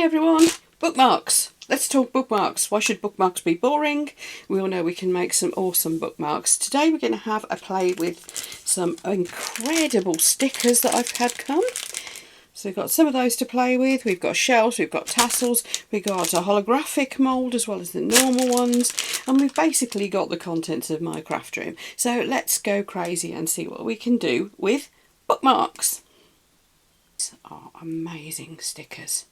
Hi everyone, bookmarks. Let's talk bookmarks. Why should bookmarks be boring? We all know we can make some awesome bookmarks. Today we're going to have a play with some incredible stickers that I've had come. So we've got some of those to play with. We've got shells, we've got tassels, we've got a holographic mould as well as the normal ones. And we've basically got the contents of my craft room. So let's go crazy and see what we can do with bookmarks. These are amazing stickers.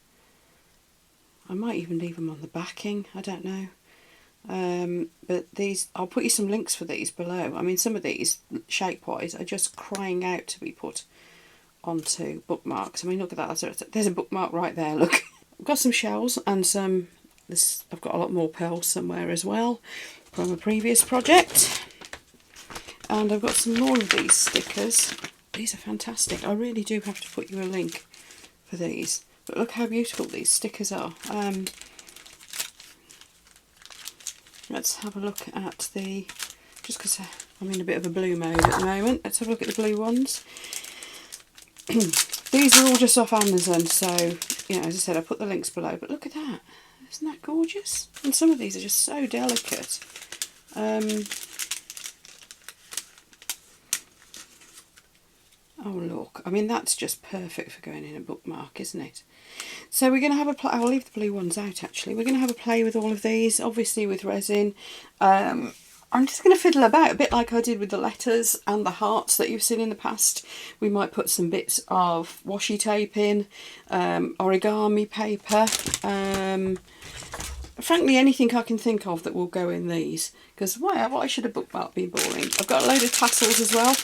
I might even leave them on the backing, I don't know. But these, I'll put you some links for these below. I mean, some of these, shape-wise, are just crying out to be put onto bookmarks. I mean, look at that. There's a bookmark right there, look. I've got some shells and some, I've got a lot more pearls somewhere as well from a previous project. And I've got some more of these stickers. These are fantastic. I really do have to put you a link for these. But look how beautiful these stickers are. Let's have a look at the, just because I'm in a bit of a blue mode at the moment, let's have a look at the blue ones. These are all just off Amazon, so, you know, as I said, I put the links below, but look at that. Isn't that gorgeous? And some of these are just so delicate. Oh look, I mean that's just perfect for going in a bookmark, isn't it? So we're going to have a play. I'll leave the blue ones out actually. We're going to have a play with all of these, obviously with resin. I'm just going to fiddle about a bit like I did with the letters and the hearts that you've seen in the past. We might put some bits of washi tape in, origami paper, frankly anything I can think of that will go in these. Because why should a bookmark be boring? I've got a load of tassels as well.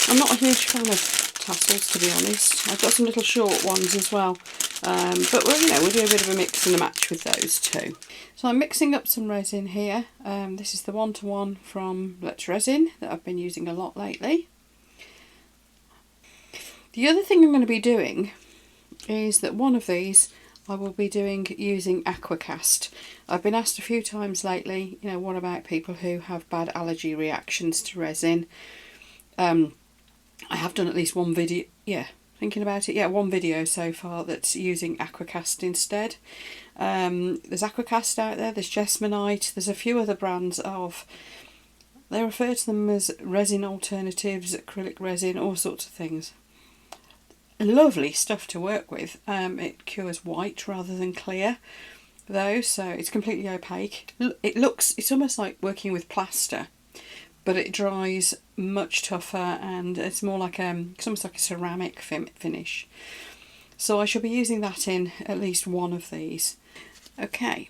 I'm not a huge fan of tassels, to be honest. I've got some little short ones as well. But we'll do a bit of a mix and a match with those too. So I'm mixing up some resin here. This is the 1-to-1 from Let's Resin that I've been using a lot lately. The other thing I'm going to be doing is that one of these I will be doing using Aquacast. I've been asked a few times lately, you know, what about people who have bad allergy reactions to resin? I have done at least one video, thinking about it, one video so far that's using Aquacast instead. There's Aquacast out there, there's Jesmonite, there's a few other brands of, they refer to them as resin alternatives, acrylic resin, all sorts of things. Lovely stuff to work with. It cures white rather than clear though, so it's completely opaque. It's almost like working with plaster, but it dries much tougher and it's more like it's almost like a ceramic finish. So I shall be using that in at least one of these. Okay,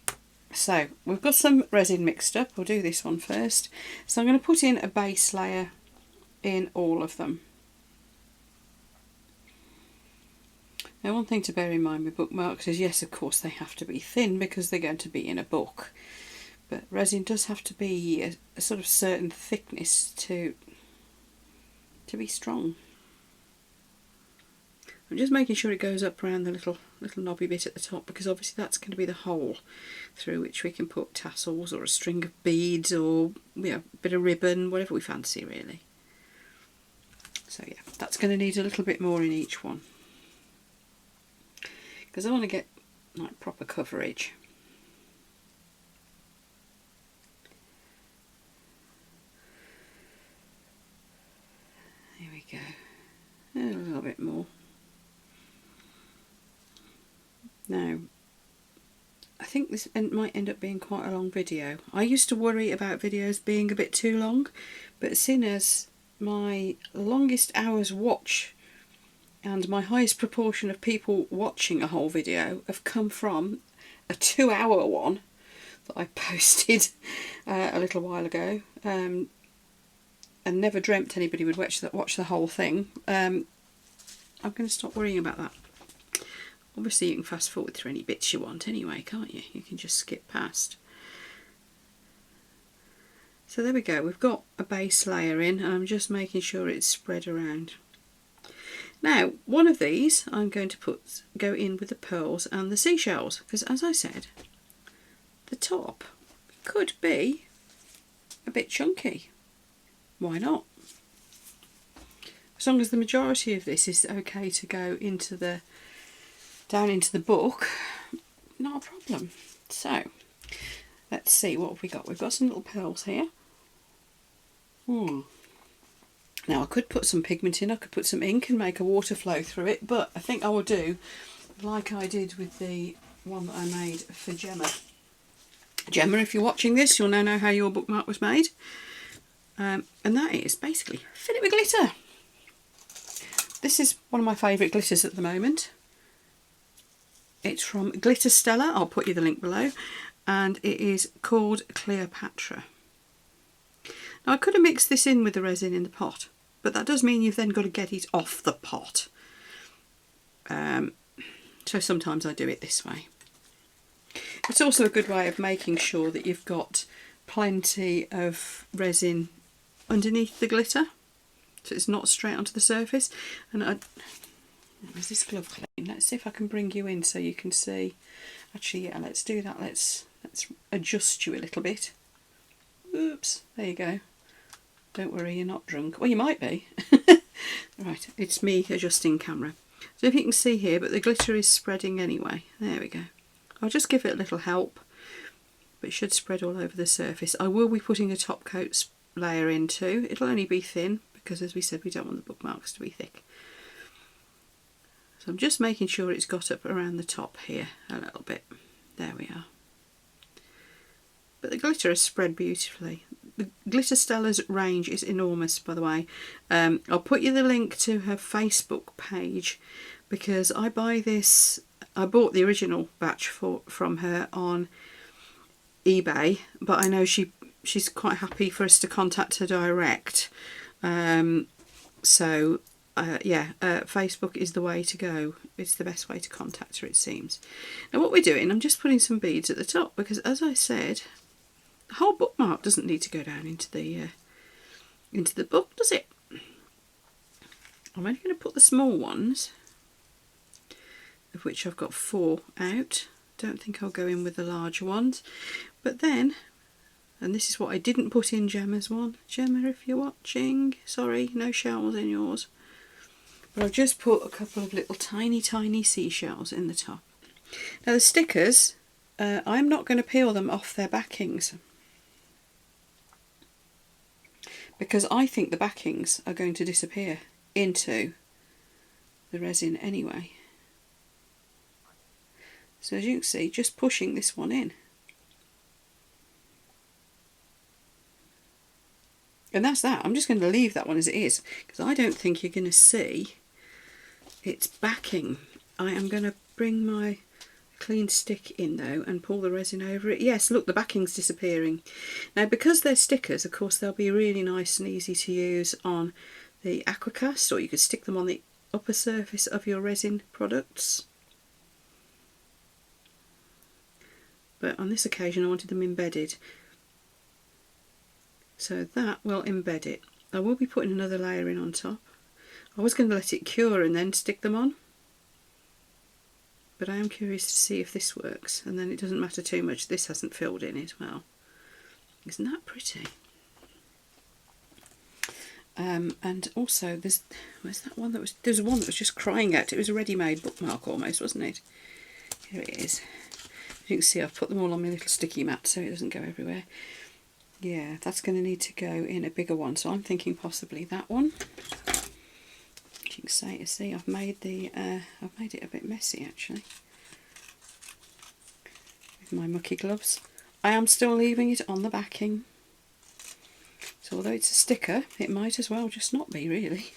so we've got some resin mixed up. We'll do this one first. So I'm going to put in a base layer in all of them. Now, one thing to bear in mind with bookmarks is, yes, of course they have to be thin because they're going to be in a book. But resin does have to be a sort of certain thickness to be strong. I'm just making sure it goes up around the little knobby bit at the top, because obviously that's going to be the hole through which we can put tassels or a string of beads or a bit of ribbon, whatever we fancy really. So yeah, that's going to need a little bit more in each one, because I want to get like proper coverage. There we go. A little bit more. Now, I think this might end up being quite a long video. I used to worry about videos being a bit too long, but seeing as my longest hours watch and my highest proportion of people watching a whole video have come from a 2-hour one that I posted a little while ago, and never dreamt anybody would watch the whole thing. I'm going to stop worrying about that. Obviously you can fast forward through any bits you want anyway, can't you? You can just skip past. So there we go, we've got a base layer in, and I'm just making sure it's spread around. Now, one of these I'm going to go in with the pearls and the seashells, because as I said, the top could be a bit chunky. Why not? As long as the majority of this is okay to go into down into the book, not a problem. So, let's see what have we got. We've got some little pearls here. Now I could put some pigment in, I could put some ink and make a water flow through it, but I think I will do like I did with the one that I made for Gemma. Gemma, if you're watching this, you'll now know how your bookmark was made. And that is basically fill it with glitter. This is one of my favourite glitters at the moment. It's from Glitter Stella, I'll put you the link below, and it is called Cleopatra. Now I could have mixed this in with the resin in the pot, but that does mean you've then got to get it off the pot. So sometimes I do it this way. It's also a good way of making sure that you've got plenty of resin underneath the glitter, so it's not straight onto the surface. And is this glove clean? Let's see if I can bring you in so you can see. Actually, yeah, let's do that. Let's adjust you a little bit. Oops, there you go. Don't worry, you're not drunk. Well, you might be. Right, it's me adjusting camera. So if you can see here, but the glitter is spreading anyway. There we go. I'll just give it a little help, but it should spread all over the surface. I will be putting a top coat layer in too. It'll only be thin because, as we said, we don't want the bookmarks to be thick. So I'm just making sure it's got up around the top here a little bit. There we are. But the glitter has spread beautifully. The Glitter Stella's range is enormous, by the way. I'll put you the link to her Facebook page, because I bought the original batch from her on eBay, but I know she's quite happy for us to contact her direct. Facebook is the way to go. It's the best way to contact her, it seems. Now what we're doing, I'm just putting some beads at the top, because as I said, the whole bookmark doesn't need to go down into the book, does it? I'm only going to put the small ones, of which I've got 4 out. Don't think I'll go in with the larger ones. But then, and this is what I didn't put in Gemma's one. Gemma, if you're watching, sorry, no shells in yours. But I've just put a couple of little tiny seashells in the top. Now the stickers, I'm not going to peel them off their backings, because I think the backings are going to disappear into the resin anyway. So as you can see, just pushing this one in. And that's that. I'm just going to leave that one as it is, because I don't think you're going to see its backing. I am going to bring my clean stick in though and pull the resin over it. Yes, look, the backing's disappearing. Now because they're stickers, of course, they'll be really nice and easy to use on the Aquacast, or you could stick them on the upper surface of your resin products. But on this occasion I wanted them embedded, so that will embed it. I will be putting another layer in on top. I was going to let it cure and then stick them on, but I am curious to see if this works, and then it doesn't matter too much this hasn't filled in as well. Isn't that pretty? And also there's one that was just crying out. It was a ready-made bookmark almost, wasn't it? Here it is. As you can see, I've put them all on my little sticky mat so it doesn't go everywhere. Yeah, that's going to need to go in a bigger one, so I'm thinking possibly that one. As you can see, I've made it a bit messy actually with my mucky gloves. I am still leaving it on the backing, so although it's a sticker, it might as well just not be really.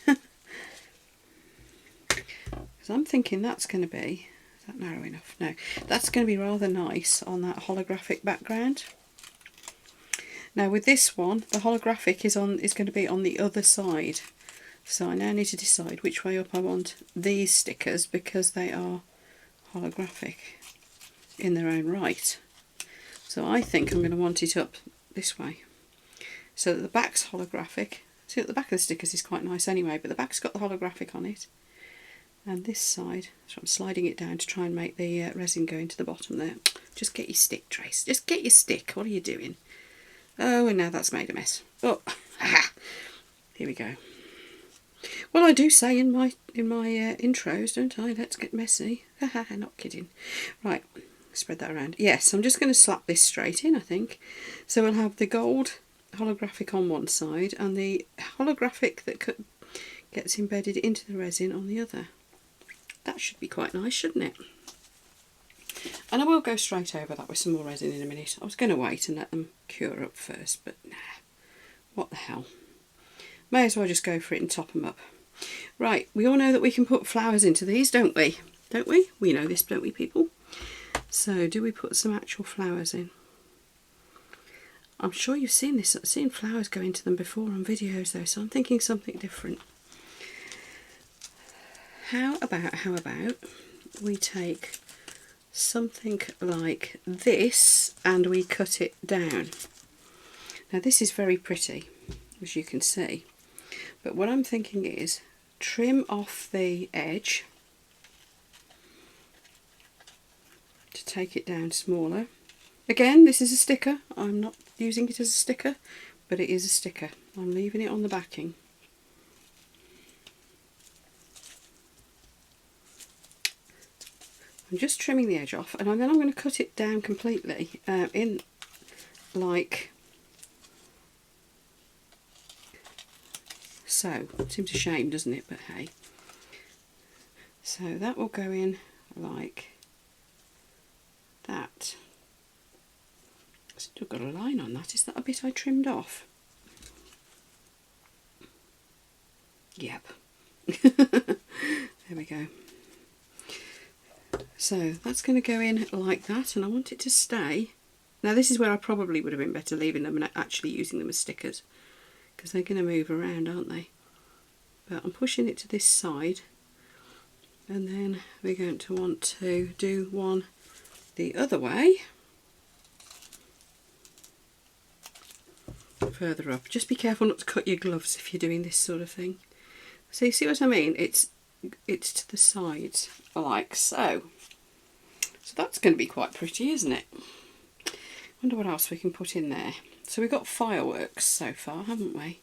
Because I'm thinking that's going to be, is that narrow enough? No, that's going to be rather nice on that holographic background. Now with this one, the holographic is going to be on the other side. So I now need to decide which way up I want these stickers, because they are holographic in their own right. So I think I'm going to want it up this way, so that the back's holographic. See, the back of the stickers is quite nice anyway, but the back's got the holographic on it. And this side, so I'm sliding it down to try and make the resin go into the bottom there. Just get your stick, Trace. Just get your stick. What are you doing? Oh, and now that's made a mess. Oh, here we go. Well, I do say in my intros, don't I? Let's get messy. Not kidding. Right, Spread that around. Yes, I'm just going to slap this straight in, I think. So we'll have the gold holographic on one side and the holographic that gets embedded into the resin on the other. That should be quite nice, shouldn't it? And I will go straight over that with some more resin in a minute. I was going to wait and let them cure up first, but nah, what the hell. May as well just go for it and top them up. Right, we all know that we can put flowers into these, don't we? Don't we? We know this, don't we, people? So, do we put some actual flowers in? I'm sure you've seen this. I've seen flowers go into them before on videos though, so I'm thinking something different. How about we take something like this and we cut it down. Now this is very pretty, as you can see, but what I'm thinking is trim off the edge to take it down smaller. Again, this is a sticker. I'm not using it as a sticker, but it is a sticker. I'm leaving it on the backing. I'm just trimming the edge off, and then I'm going to cut it down completely in like so. Seems a shame, doesn't it? But hey. So that will go in like that. Still got a line on that. Is that a bit I trimmed off? Yep. There we go. So that's going to go in like that, and I want it to stay. Now this is where I probably would have been better leaving them and actually using them as stickers, because they're going to move around, aren't they? But I'm pushing it to this side, and then we're going to want to do one the other way, further up. Just be careful not to cut your gloves if you're doing this sort of thing. So you see what I mean? It's to the sides, like so. So that's going to be quite pretty, isn't it? Wonder what else we can put in there. So we've got fireworks so far, haven't we?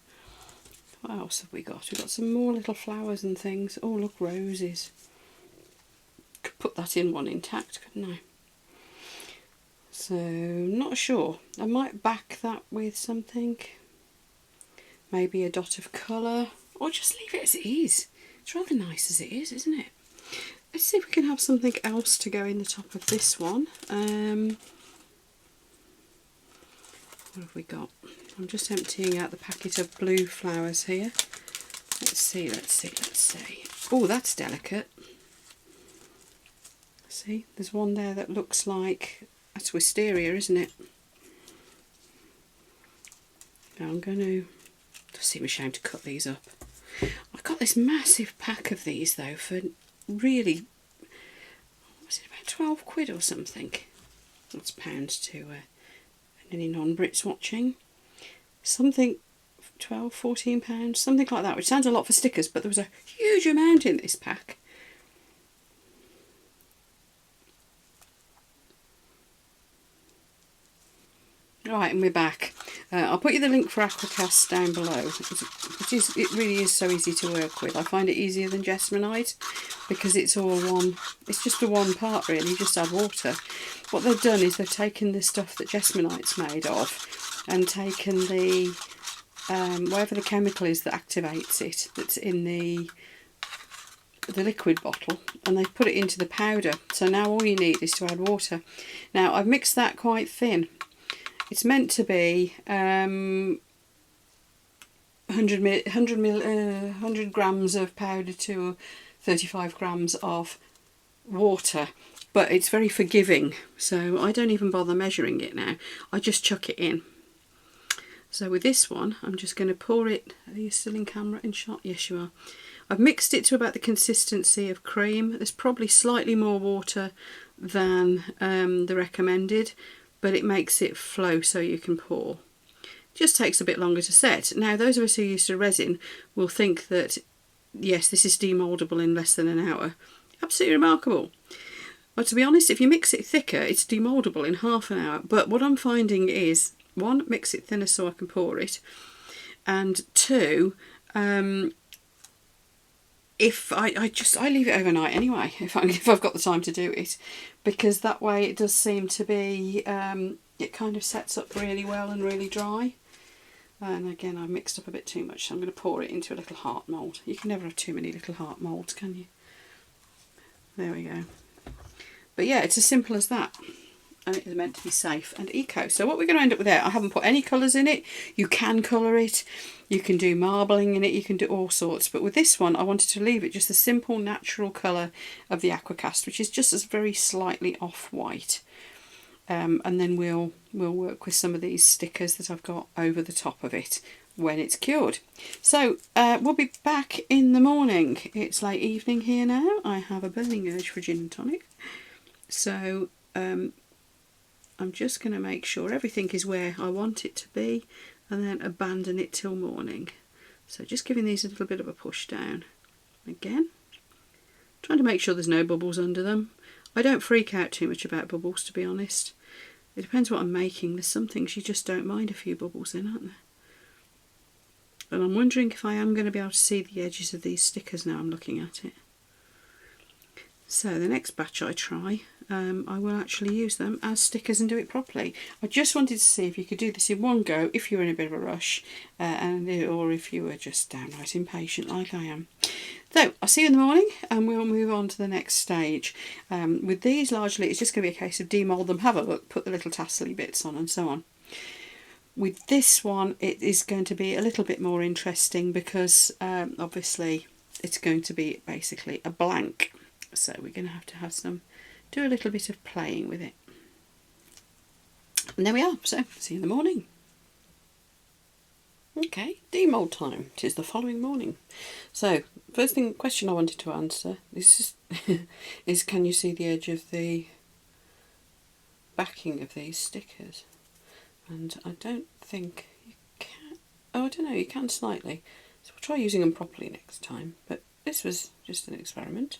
What else have we got? We've got some more little flowers and things. Oh, look, roses. Could put that in one intact, couldn't I? So, not sure. I might back that with something. Maybe a dot of colour. Or just leave it as it is. It's rather nice as it is, isn't it? Let's see if we can have something else to go in the top of this one. What have we got? I'm just emptying out the packet of blue flowers here. Let's see. Oh, that's delicate. See, there's one there that looks like, that's wisteria, isn't it? Now I'm going to, it does seem a shame to cut these up. I got this massive pack of these though for really, was it about 12 quid or something? That's pounds to any non-Brits watching. Something 12, 14 pounds, something like that, which sounds a lot for stickers, but there was a huge amount in this pack. Right, and we're back. I'll put you the link for Aquacast down below. It really is so easy to work with. I find it easier than Jessamine, because it's all one. It's just the one part really. You just add water. What they've done is they've taken the stuff that Jessamite's made of, and taken the whatever the chemical is that activates it, that's in the liquid bottle, and they've put it into the powder. So now all you need is to add water. Now I've mixed that quite thin. It's meant to be 100 grams of powder to 35 grams of water, but it's very forgiving, so I don't even bother measuring it now. I just chuck it in. So with this one, I'm just going to pour it. Are you still in camera in shot? Yes, you are. I've mixed it to about the consistency of cream. There's probably slightly more water than the recommended, but it makes it flow so you can pour. It just takes a bit longer to set. Now those of us who are used to resin will think that yes, this is demoldable in less than an hour. Absolutely remarkable. But to be honest, if you mix it thicker, it's demoldable in half an hour. But what I'm finding is, one, mix it thinner so I can pour it, and two, if I leave it overnight anyway, if I've got the time to do it, because that way it does seem to be, it kind of sets up really well and really dry. And again, I've mixed up a bit too much, so I'm going to pour it into a little heart mould. You can never have too many little heart moulds, can you? There we go. But yeah, it's as simple as that. And it is meant to be safe and eco. So what we're going to end up with there, I haven't put any colours in it. You can colour it, you can do marbling in it, you can do all sorts. But with this one, I wanted to leave it just the simple natural colour of the Aquacast, which is just as very slightly off-white. And then we'll work with some of these stickers that I've got over the top of it when it's cured. So we'll be back in the morning. It's late evening here now. I have a burning urge for gin and tonic. So I'm just going to make sure everything is where I want it to be and then abandon it till morning. So just giving these a little bit of a push down. Again, trying to make sure there's no bubbles under them. I don't freak out too much about bubbles, to be honest. It depends what I'm making. There's some things you just don't mind a few bubbles in, aren't there? And I'm wondering if I am going to be able to see the edges of these stickers now I'm looking at it. So the next batch I try, I will actually use them as stickers and do it properly. I just wanted to see if you could do this in one go if you were in a bit of a rush, or if you were just downright impatient like I am. So I'll see you in the morning and we'll move on to the next stage. With these largely it's just going to be a case of demould them, have a look, put the little tassely bits on and so on. With this one it is going to be a little bit more interesting because obviously it's going to be basically a blank. So we're going to have do a little bit of playing with it. And there we are, so see you in the morning. Okay, demould time. It is the following morning. So, first question I wanted to answer is can you see the edge of the backing of these stickers? And I don't think you can. Oh, I don't know, you can slightly. So we'll try using them properly next time. But this was just an experiment.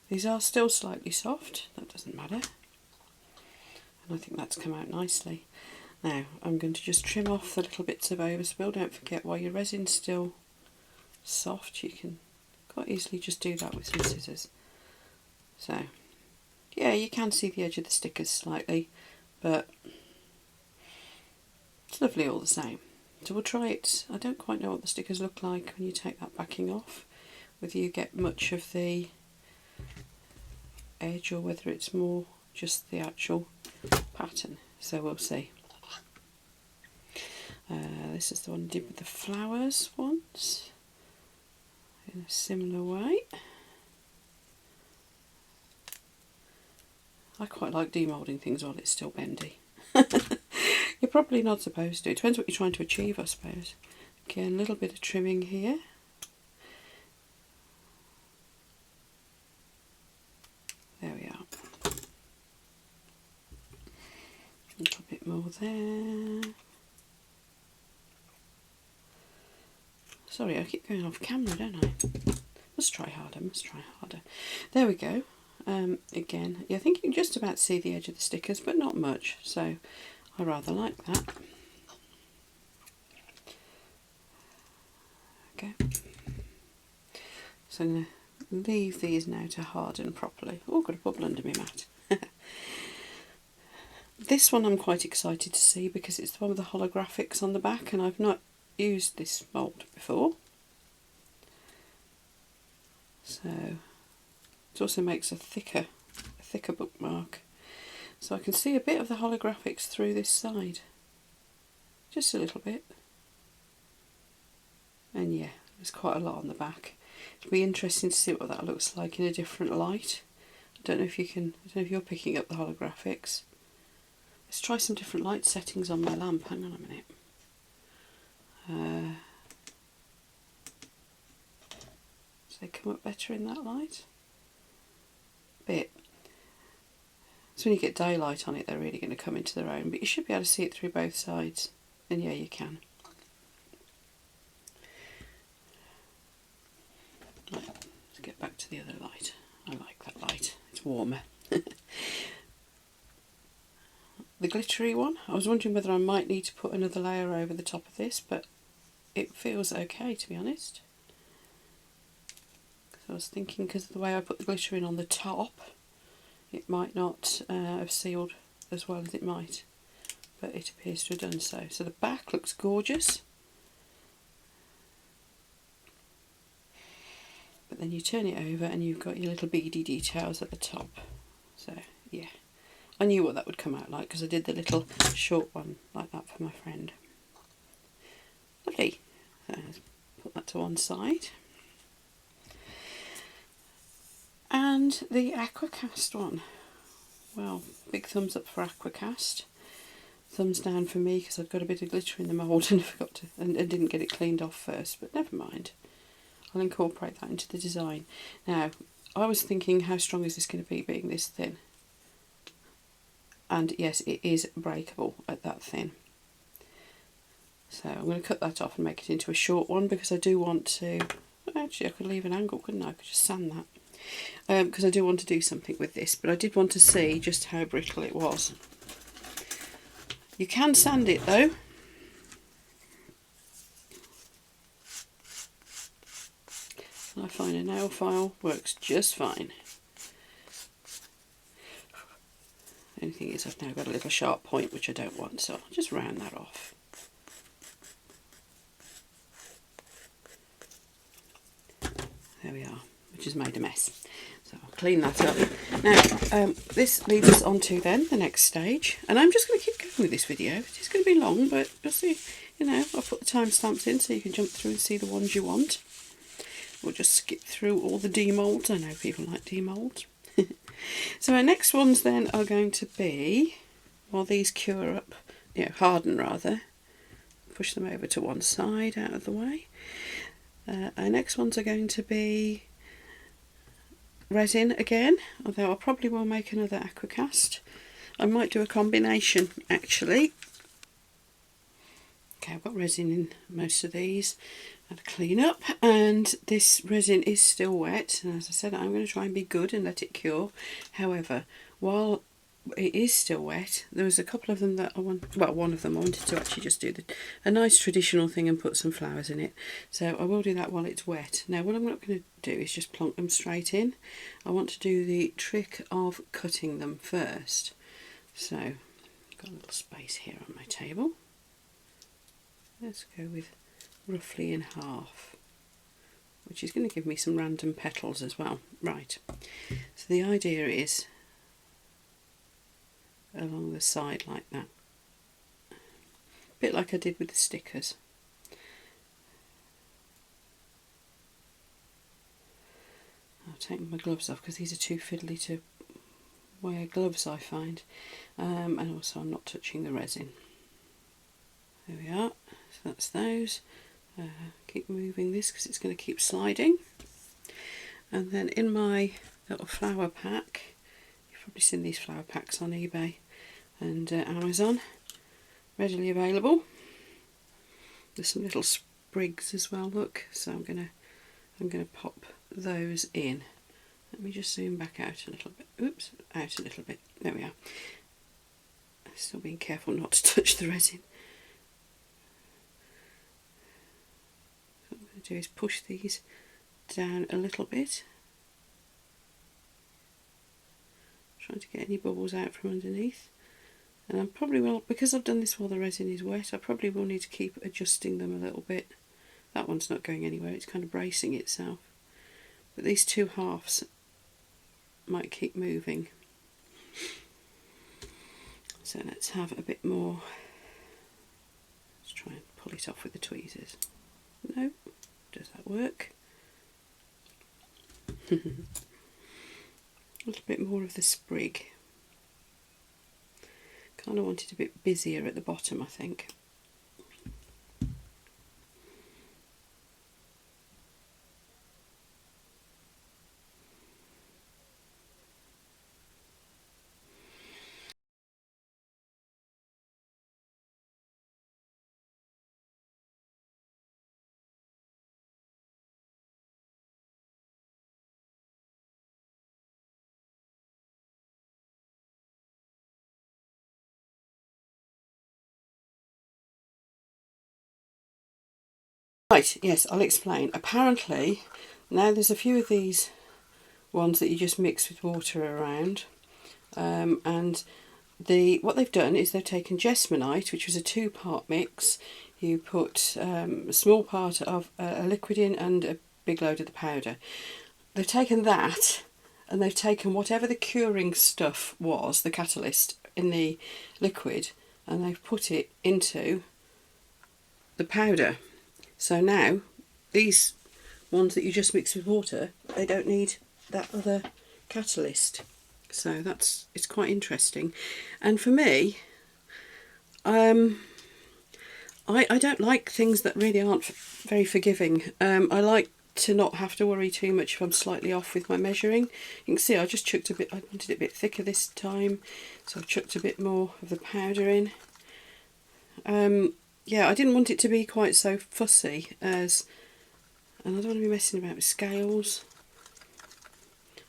These are still slightly soft, that doesn't matter. And I think that's come out nicely. Now I'm going to just trim off the little bits of overspill. Don't forget, while your resin's still soft, you can quite easily just do that with some scissors. So yeah, you can see the edge of the stickers slightly, but it's lovely all the same. So we'll try it. I don't quite know what the stickers look like when you take that backing off, whether you get much of the edge or whether it's more just the actual pattern. So we'll see. This is the one I did with the flowers once, in a similar way. I quite like demoulding things while it's still bendy. You're probably not supposed to. It depends what you're trying to achieve, I suppose. Again, a little bit of trimming here. There we are. A little bit more there. Sorry, I keep going off camera, don't I? Must try harder, must try harder. There we go. Again, I think you can just about see the edge of the stickers, but not much, so I rather like that. Okay. So I'm going to leave these now to harden properly. Oh, got a bubble under my mat. This one I'm quite excited to see because it's the one with the holographics on the back, and I've not used this mould before. So it also makes a thicker bookmark. So I can see a bit of the holographics through this side. Just a little bit. And yeah, there's quite a lot on the back. It'll be interesting to see what that looks like in a different light. I don't know if you're picking up the holographics. Let's try some different light settings on my lamp. Hang on a minute. Do they come up better in that light? Bit. So when you get daylight on it, they're really going to come into their own, but you should be able to see it through both sides. And yeah, you can. Right, let's get back to the other light. I like that light. It's warmer. The glittery one, I was wondering whether I might need to put another layer over the top of this, but it feels okay, to be honest. So I was thinking, because of the way I put the glitter in on the top, it might not have sealed as well as it might, but it appears to have done so. So the back looks gorgeous, but then you turn it over and you've got your little beady details at the top. So yeah, I knew what that would come out like because I did the little short one like that for my friend. Lovely. So let's put that to one side. And the Aquacast one. Well, big thumbs up for Aquacast. Thumbs down for me because I've got a bit of glitter in the mould and forgot to and didn't get it cleaned off first, but never mind. I'll incorporate that into the design. Now, I was thinking, how strong is this going to be being this thin? And yes, it is breakable at that thin. So I'm going to cut that off and make it into a short one because I do want to... Actually, I could leave an angle, couldn't I? I could just sand that. Because I do want to do something with this, but I did want to see just how brittle it was. You can sand it though. I find a nail file works just fine. The only thing is I've now got a little sharp point which I don't want, so I'll just round that off. There we are, which has made a mess. So I'll clean that up. Now, this leads us on to then the next stage, and I'm just going to keep going with this video. It's going to be long, but you'll see, you know, I'll put the timestamps in so you can jump through and see the ones you want. We'll just skip through all the demoulds. I know people like demoulds. So our next ones then are going to be, while these cure up, harden rather, push them over to one side out of the way. Our next ones are going to be resin again, although I probably will make another Aquacast. I might do a combination actually. Okay, I've got resin in most of these. I'll clean up, and this resin is still wet, and as I said, I'm going to try and be good and let it cure. However, while it is still wet, there was a couple of them that I want, well, one of them I wanted to actually just do a nice traditional thing and put some flowers in it, so I will do that while it's wet. Now what I'm not going to do is just plonk them straight in. I want to do the trick of cutting them first. So I've got a little space here on my table. Let's go with roughly in half, which is going to give me some random petals as well. Right, so the idea is along the side like that, a bit like I did with the stickers. I'll take my gloves off because these are too fiddly to wear gloves, I find, and also I'm not touching the resin. There we are, so that's those. Keep moving this because it's going to keep sliding. And then in my little flower pack, you've probably seen these flower packs on eBay and Amazon, readily available. There's some little sprigs as well, look, so I'm gonna pop those in. Let me just zoom back out a little bit. Oops, out a little bit. There we are. Still being careful not to touch the resin. Do is push these down a little bit, trying to get any bubbles out from underneath, and I probably will, because I've done this while the resin is wet, I probably will need to keep adjusting them a little bit. That one's not going anywhere, it's kind of bracing itself, but these two halves might keep moving. So let's have a bit more. Let's try and pull it off with the tweezers. No. Does that work? A little bit more of the sprig. Kind of want it a bit busier at the bottom, I think. Right, yes, I'll explain. Apparently Now there's a few of these ones that you just mix with water around, and what they've done is they've taken Jesmonite, which was a 2-part mix. You put a small part of a liquid in and a big load of the powder. They've taken that and they've taken whatever the curing stuff was, the catalyst in the liquid, and they've put it into the powder. So now these ones that you just mix with water, they don't need that other catalyst. So it's quite interesting. And for me, I don't like things that really aren't very forgiving. I like to not have to worry too much if I'm slightly off with my measuring. You can see I just chucked a bit, I wanted it a bit thicker this time, so I've chucked a bit more of the powder in. Yeah, I didn't want it to be quite so fussy and I don't want to be messing about with scales.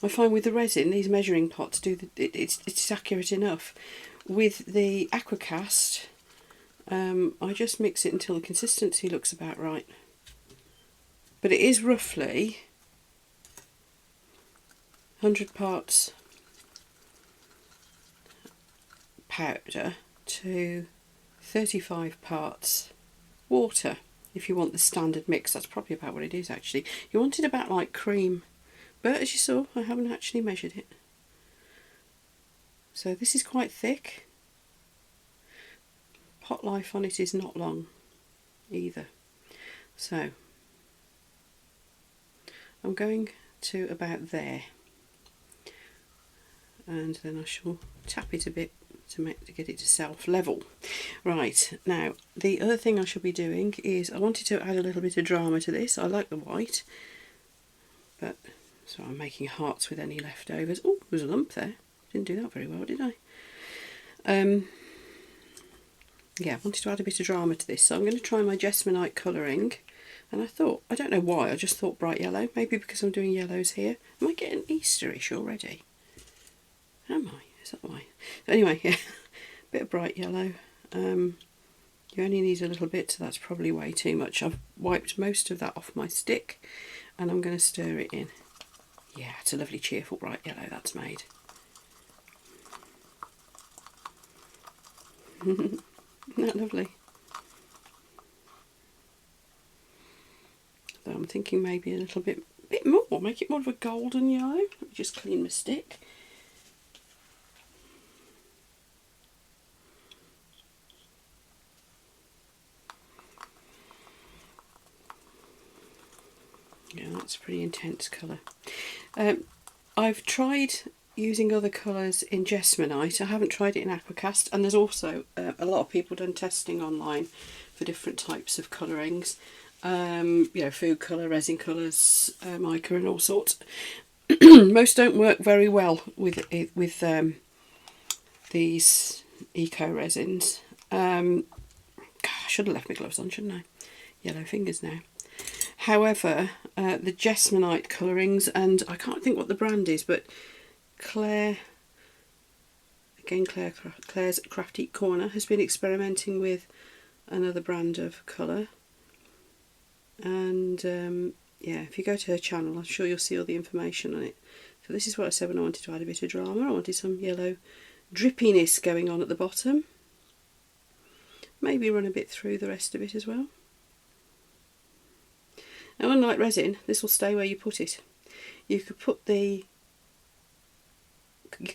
I find with the resin, these measuring pots it's accurate enough. With the Aquacast, I just mix it until the consistency looks about right. But it is roughly 100 parts powder to 35 parts water. If you want the standard mix, that's probably about what it is actually. You want it about like cream, but as you saw, I haven't actually measured it. So this is quite thick. Pot life on it is not long either. So I'm going to about there, and then I shall tap it a bit to get it to self-level. Right, now the other thing I shall be doing is I wanted to add a little bit of drama to this. I like the white, but so I'm making hearts with any leftovers. Oh, there was a lump there. Didn't do that very well, did I? Yeah, I wanted to add a bit of drama to this, so I'm going to try my Jesmonite colouring. And I thought, I don't know why, I just thought bright yellow. Maybe because I'm doing yellows here. Am I getting Easterish already? Am I? Is that why? But anyway, yeah, bit of bright yellow. You only need a little bit, so that's probably way too much. I've wiped most of that off my stick, and I'm going to stir it in. Yeah, it's a lovely cheerful bright yellow that's made. Isn't that lovely? So I'm thinking maybe a little bit more, make it more of a golden yellow. Let me just clean my stick. Yeah, that's a pretty intense colour. I've tried using other colours in Jesmonite. I haven't tried it in Aquacast, and there's also a lot of people done testing online for different types of colourings. You know, food colour, resin colours, mica and all sorts. Most don't work very well with these eco resins. I should have left my gloves on, shouldn't I? Yellow fingers now. However, the Jesmonite colourings, and I can't think what the brand is, but Claire's Crafty Corner has been experimenting with another brand of colour. And yeah, if you go to her channel, I'm sure you'll see all the information on it. So this is what I said when I wanted to add a bit of drama. I wanted some yellow drippiness going on at the bottom. Maybe run a bit through the rest of it as well. Now, unlike resin, this will stay where you put it. You could put your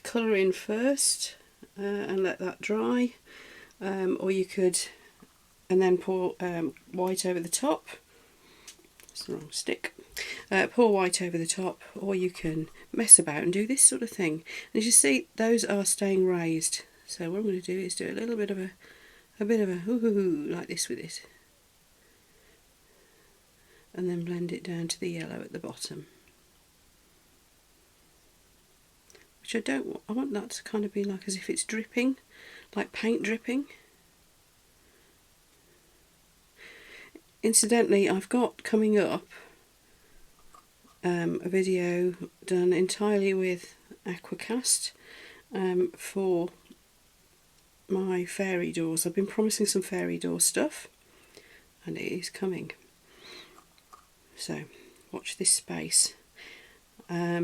colour in first and let that dry, or you could, and then pour white over the top. That's the wrong stick. Pour white over the top, or you can mess about and do this sort of thing. And as you see, those are staying raised. So what I'm going to do is do a little bit of a hoo-hoo-hoo like this with it, and then blend it down to the yellow at the bottom. Which I want that to kind of be like as if it's dripping, like paint dripping. Incidentally, I've got coming up a video done entirely with Aquacast for my fairy doors. I've been promising some fairy door stuff, and it is coming. So watch this space. Yeah,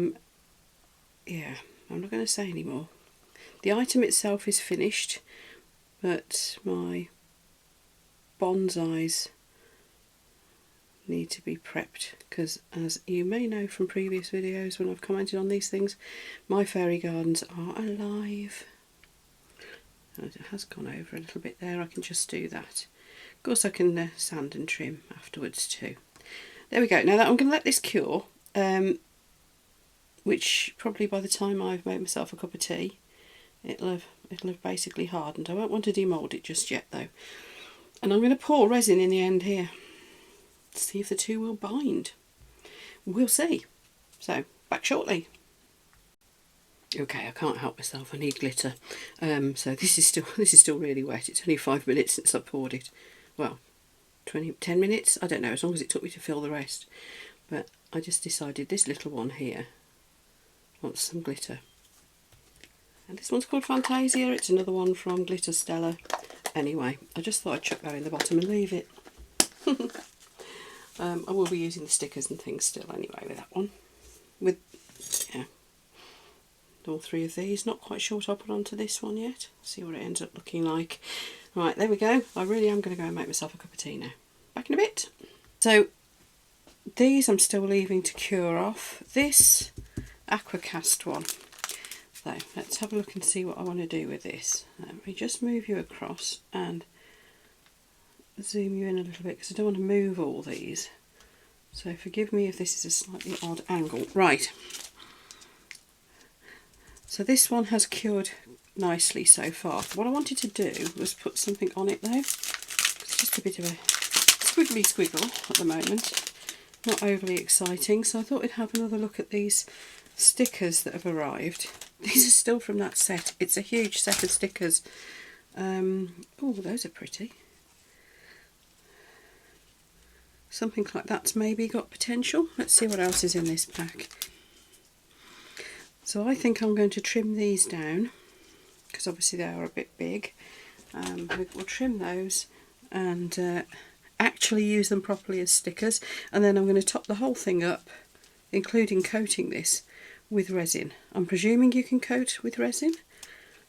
I'm not going to say any more. The item itself is finished, but my bonsais need to be prepped, because as you may know from previous videos when I've commented on these things, my fairy gardens are alive. And it has gone over a little bit there, I can just do that. Of course I can sand and trim afterwards too. There we go. Now that I'm going to let this cure, which probably by the time I've made myself a cup of tea, it'll have basically hardened. I won't want to demould it just yet though. And I'm going to pour resin in the end here. See if the two will bind. We'll see. So, back shortly. Okay, I can't help myself. I need glitter. So this is still really wet. It's only 5 minutes since I poured it. Well, 10 minutes? I don't know, as long as it took me to fill the rest. But I just decided this little one here wants some glitter. And this one's called Fantasia. It's another one from Glitter Stella. Anyway, I just thought I'd chuck that in the bottom and leave it. I will be using the stickers and things still anyway with that one. With, yeah, all three of these. Not quite sure what I'll put onto this one yet. See what it ends up looking like. Right, there we go. I really am going to go and make myself a cup of tea now. Back in a bit. So, these I'm still leaving to cure off. This Aquacast one. So, let's have a look and see what I want to do with this. Let me just move you across and zoom you in a little bit, because I don't want to move all these, so forgive me if this is a slightly odd angle. Right, so this one has cured nicely so far. What I wanted to do was put something on it though. It's just a bit of a squiggly squiggle at the moment, not overly exciting, so I thought we'd have another look at these stickers that have arrived. These are still from that set. It's a huge set of stickers. Oh, those are pretty. Something like that's maybe got potential. Let's see what else is in this pack. So I think I'm going to trim these down, because obviously they are a bit big. We'll trim those and actually use them properly as stickers, and then I'm going to top the whole thing up, including coating this with resin. I'm presuming you can coat with resin.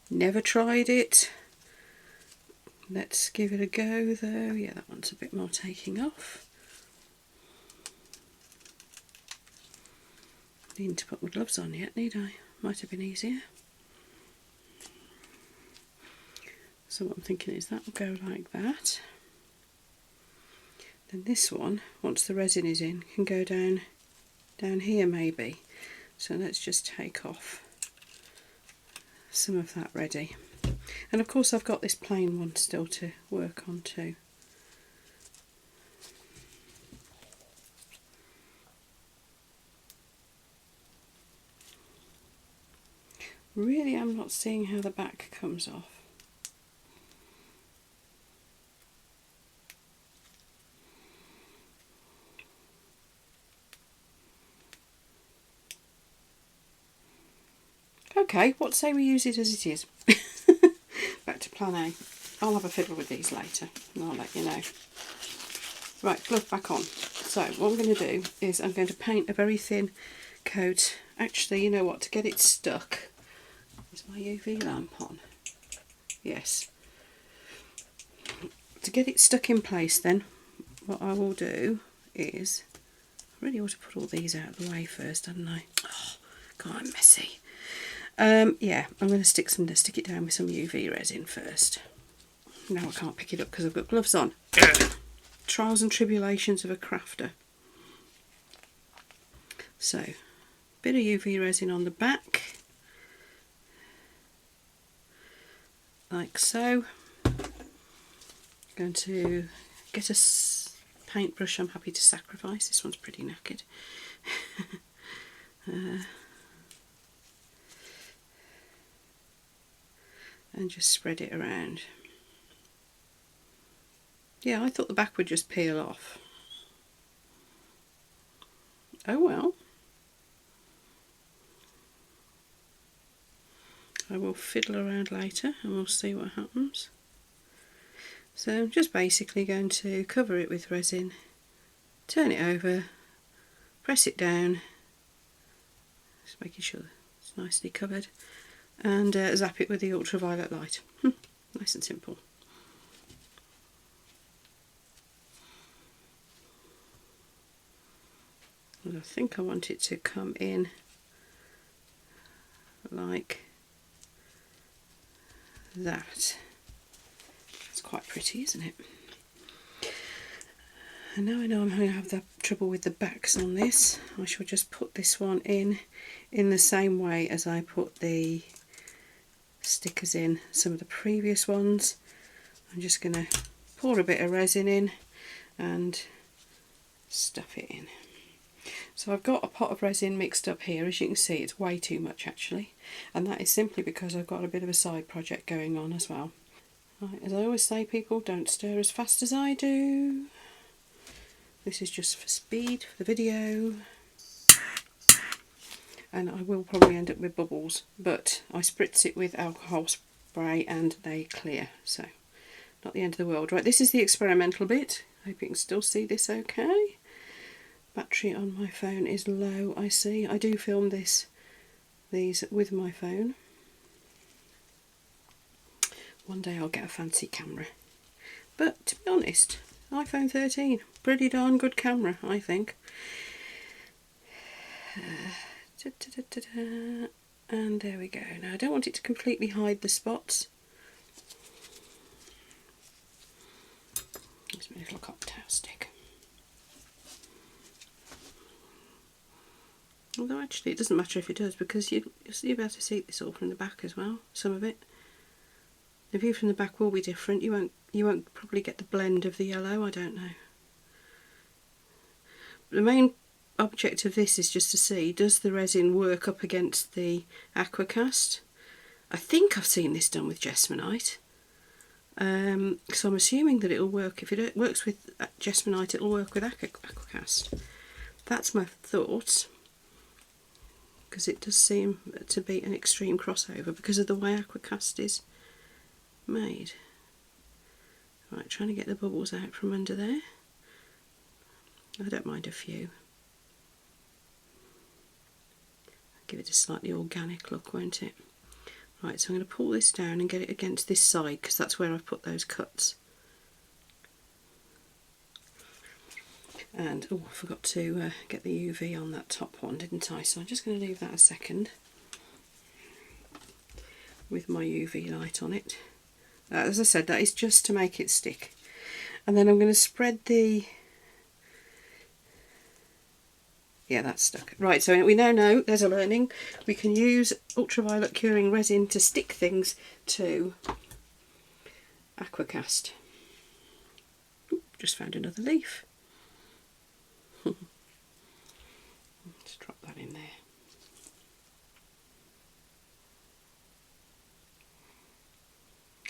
Never tried it. Let's give it a go though. Yeah, that one's a bit more taking off. Need to put my gloves on yet, need I? Might have been easier. So what I'm thinking is that will go like that. Then this one, once the resin is in, can go down here maybe. So let's just take off some of that ready. And of course I've got this plain one still to work on too. Really, I'm not seeing how the back comes off. Okay, what say we use it as it is? Back to plan A. I'll have a fiddle with these later and I'll let you know. Right, glove back on. So what I'm going to do is I'm going to paint a very thin coat. Actually, you know what, to get it stuck, is my UV lamp on? Yes. To get it stuck in place then, what I will do is, I really ought to put all these out of the way first, hadn't I? Oh, God, I'm messy. Yeah, I'm going to stick it down with some UV resin first. Now I can't pick it up because I've got gloves on. Trials and tribulations of a crafter. So, bit of UV resin on the back, like so. Going to get a paintbrush I'm happy to sacrifice. This one's pretty knackered. And just spread it around. Yeah, I thought the back would just peel off. Oh well. I will fiddle around later and we'll see what happens. So I'm just basically going to cover it with resin, turn it over, press it down, just making sure it's nicely covered, and zap it with the ultraviolet light. Nice and simple. And I think I want it to come in like that. It's quite pretty, isn't it? And now I know I'm going to have the trouble with the backs on this. I shall just put this one in the same way as I put the stickers in some of the previous ones. I'm just going to pour a bit of resin in and stuff it in. So I've got a pot of resin mixed up here. As you can see, it's way too much actually, and that is simply because I've got a bit of a side project going on as well. Right, as I always say, people, don't stir as fast as I do. This is just for speed for the video, and I will probably end up with bubbles, but I spritz it with alcohol spray and they clear, so not the end of the world. Right, this is the experimental bit. Hope you can still see this okay. Battery on my phone is low, I see. I do film these with my phone. One day I'll get a fancy camera. But to be honest, iPhone 13, pretty darn good camera, I think. And there we go. Now I don't want it to completely hide the spots. Here's my little cocktail stick. Although actually it doesn't matter if it does, because you'll be able to see this all from the back as well, some of it. The view from the back will be different. You won't probably get the blend of the yellow, I don't know. The main object of this is just to see, does the resin work up against the Aquacast? I think I've seen this done with Jesmonite. So I'm assuming that it'll work. If it works with Jesmonite, it'll work with Aquacast. That's my thoughts, because it does seem to be an extreme crossover because of the way Aquacast is made. Right, trying to get the bubbles out from under there. I don't mind a few. Give it a slightly organic look, won't it? Right, so I'm going to pull this down and get it against this side, because that's where I've put those cuts. And, oh, I forgot to get the UV on that top one, didn't I? So I'm just going to leave that a second with my UV light on it. As I said, that is just to make it stick. And then I'm going to spread the... Yeah, that's stuck. Right, so we now know, there's a learning, we can use ultraviolet curing resin to stick things to Aquacast. Ooh, just found another leaf. Let's drop that in there.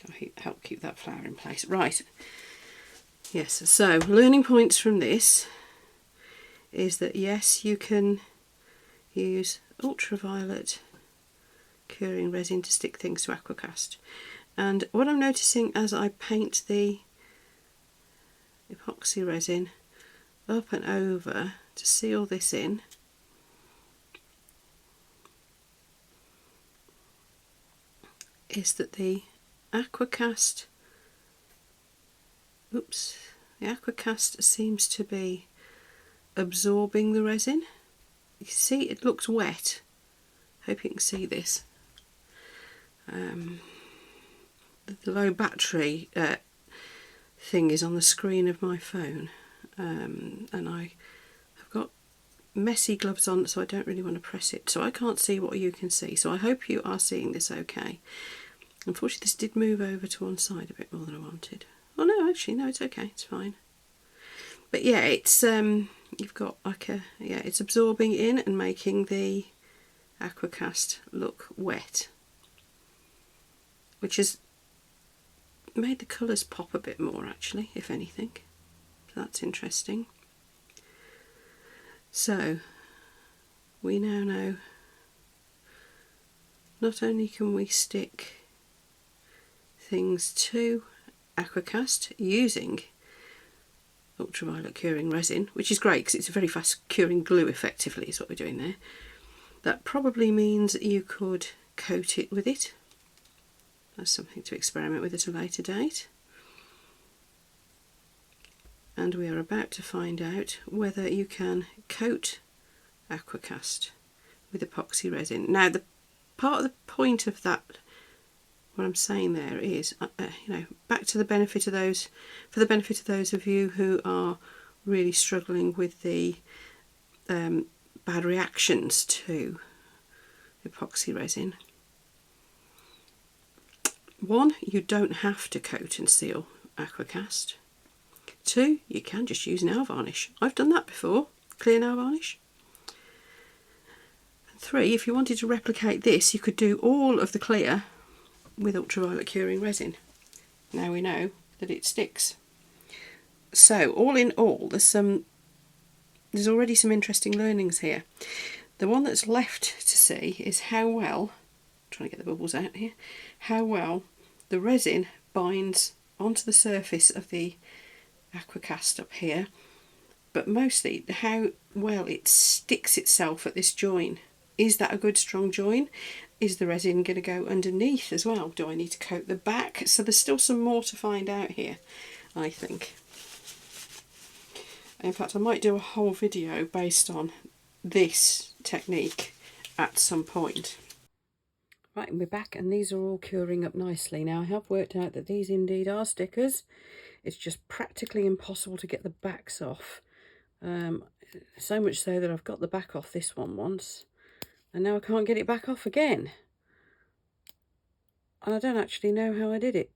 I'll help keep that flower in place. Right, yes, so learning points from this is that yes, you can use ultraviolet curing resin to stick things to Aquacast. And what I'm noticing as I paint the epoxy resin up and over to seal this in, is that the Aquacast, the Aquacast seems to be absorbing the resin. You can see it looks wet. Hope you can see this. The low battery thing is on the screen of my phone, and I have got messy gloves on, so I don't really want to press it, so I can't see what you can see. So I hope you are seeing this okay. Unfortunately, this did move over to one side a bit more than I wanted. Oh no, actually no, it's okay, it's fine. But yeah, it's you've got like a, yeah, it's absorbing in and making the Aquacast look wet, which has made the colours pop a bit more actually, if anything. So that's interesting. So we now know not only can we stick things to Aquacast using ultraviolet curing resin, which is great because it's a very fast curing glue effectively is what we're doing there. That probably means you could coat it with it. That's something to experiment with at a later date. And we are about to find out whether you can coat Aquacast with epoxy resin. Now, the part of the point of that, what I'm saying there is, you know, back to the benefit of those, for the benefit of those of you who are really struggling with the bad reactions to epoxy resin. One, you don't have to coat and seal Aquacast. Two, you can just use nail varnish. I've done that before, clear nail varnish. And three, if you wanted to replicate this, you could do all of the clear with ultraviolet curing resin. Now we know that it sticks. So all in all, there's already some interesting learnings here. The one that's left to see is how well, I'm trying to get the bubbles out here, how well the resin binds onto the surface of the Aquacast up here, but mostly how well it sticks itself at this join. Is that a good strong join? Is the resin going to go underneath as well? Do I need to coat the back? So there's still some more to find out here, I think. In fact, I might do a whole video based on this technique at some point. Right, and we're back, and these are all curing up nicely. Now, I have worked out that these indeed are stickers. It's just practically impossible to get the backs off. So much so that I've got the back off this one once, and now I can't get it back off again. And I don't actually know how I did it.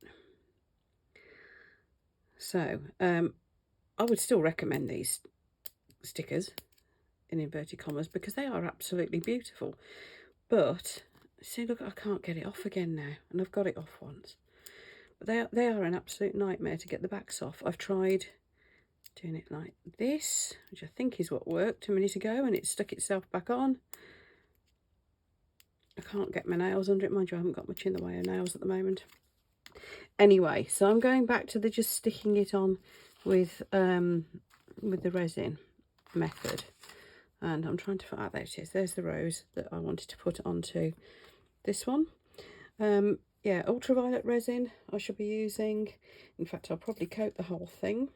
So, I would still recommend these stickers, in inverted commas, because they are absolutely beautiful. But, see, look, I can't get it off again now, and I've got it off once. But they are an absolute nightmare to get the backs off. I've tried doing it like this, which I think is what worked a minute ago, and it stuck itself back on. I can't get my nails under it. Mind you, I haven't got much in the way of nails at the moment. Anyway, so I'm going back to the just sticking it on with the resin method. And I'm trying to find out, there it is. There's the rose that I wanted to put onto this one. Yeah, ultraviolet resin I should be using. In fact, I'll probably coat the whole thing,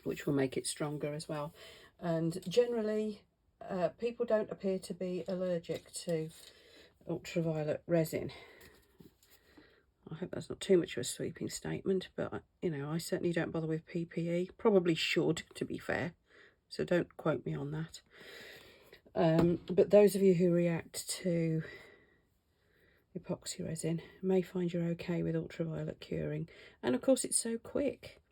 which will make it stronger as well. And generally, people don't appear to be allergic to ultraviolet resin. I hope that's not too much of a sweeping statement, but, you know, I certainly don't bother with PPE. Probably should, to be fair, so don't quote me on that. But those of you who react to epoxy resin may find you're okay with ultraviolet curing. And, of course, it's so quick.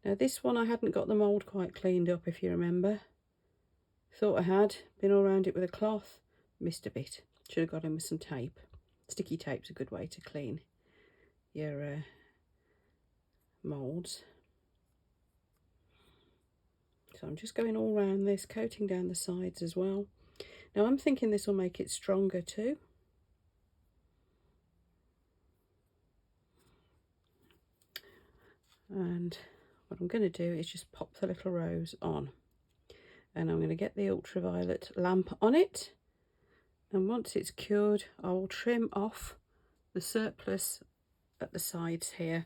Now, this one I hadn't got the mould quite cleaned up, if you remember. Thought I had. Been all around it with a cloth. Missed a bit. Should have got in with some tape. Sticky tape's a good way to clean your moulds. So I'm just going all around this, coating down the sides as well. Now I'm thinking this will make it stronger too. And what I'm going to do is just pop the little rose on. And I'm going to get the ultraviolet lamp on it. And once it's cured, I will trim off the surplus at the sides here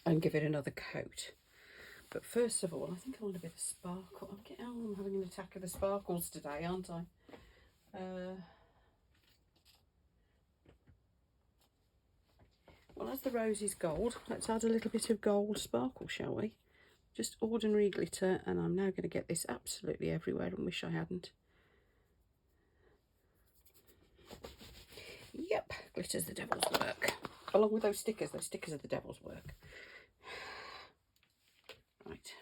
and give it another coat. But first of all, I think I want a bit of sparkle. I'm having an attack of the sparkles today, aren't I? Well, as the rose is gold, let's add a little bit of gold sparkle, shall we? Just ordinary glitter, and I'm now going to get this absolutely everywhere and wish I hadn't. Yep, glitter's the devil's work. Along with those stickers are the devil's work. Right,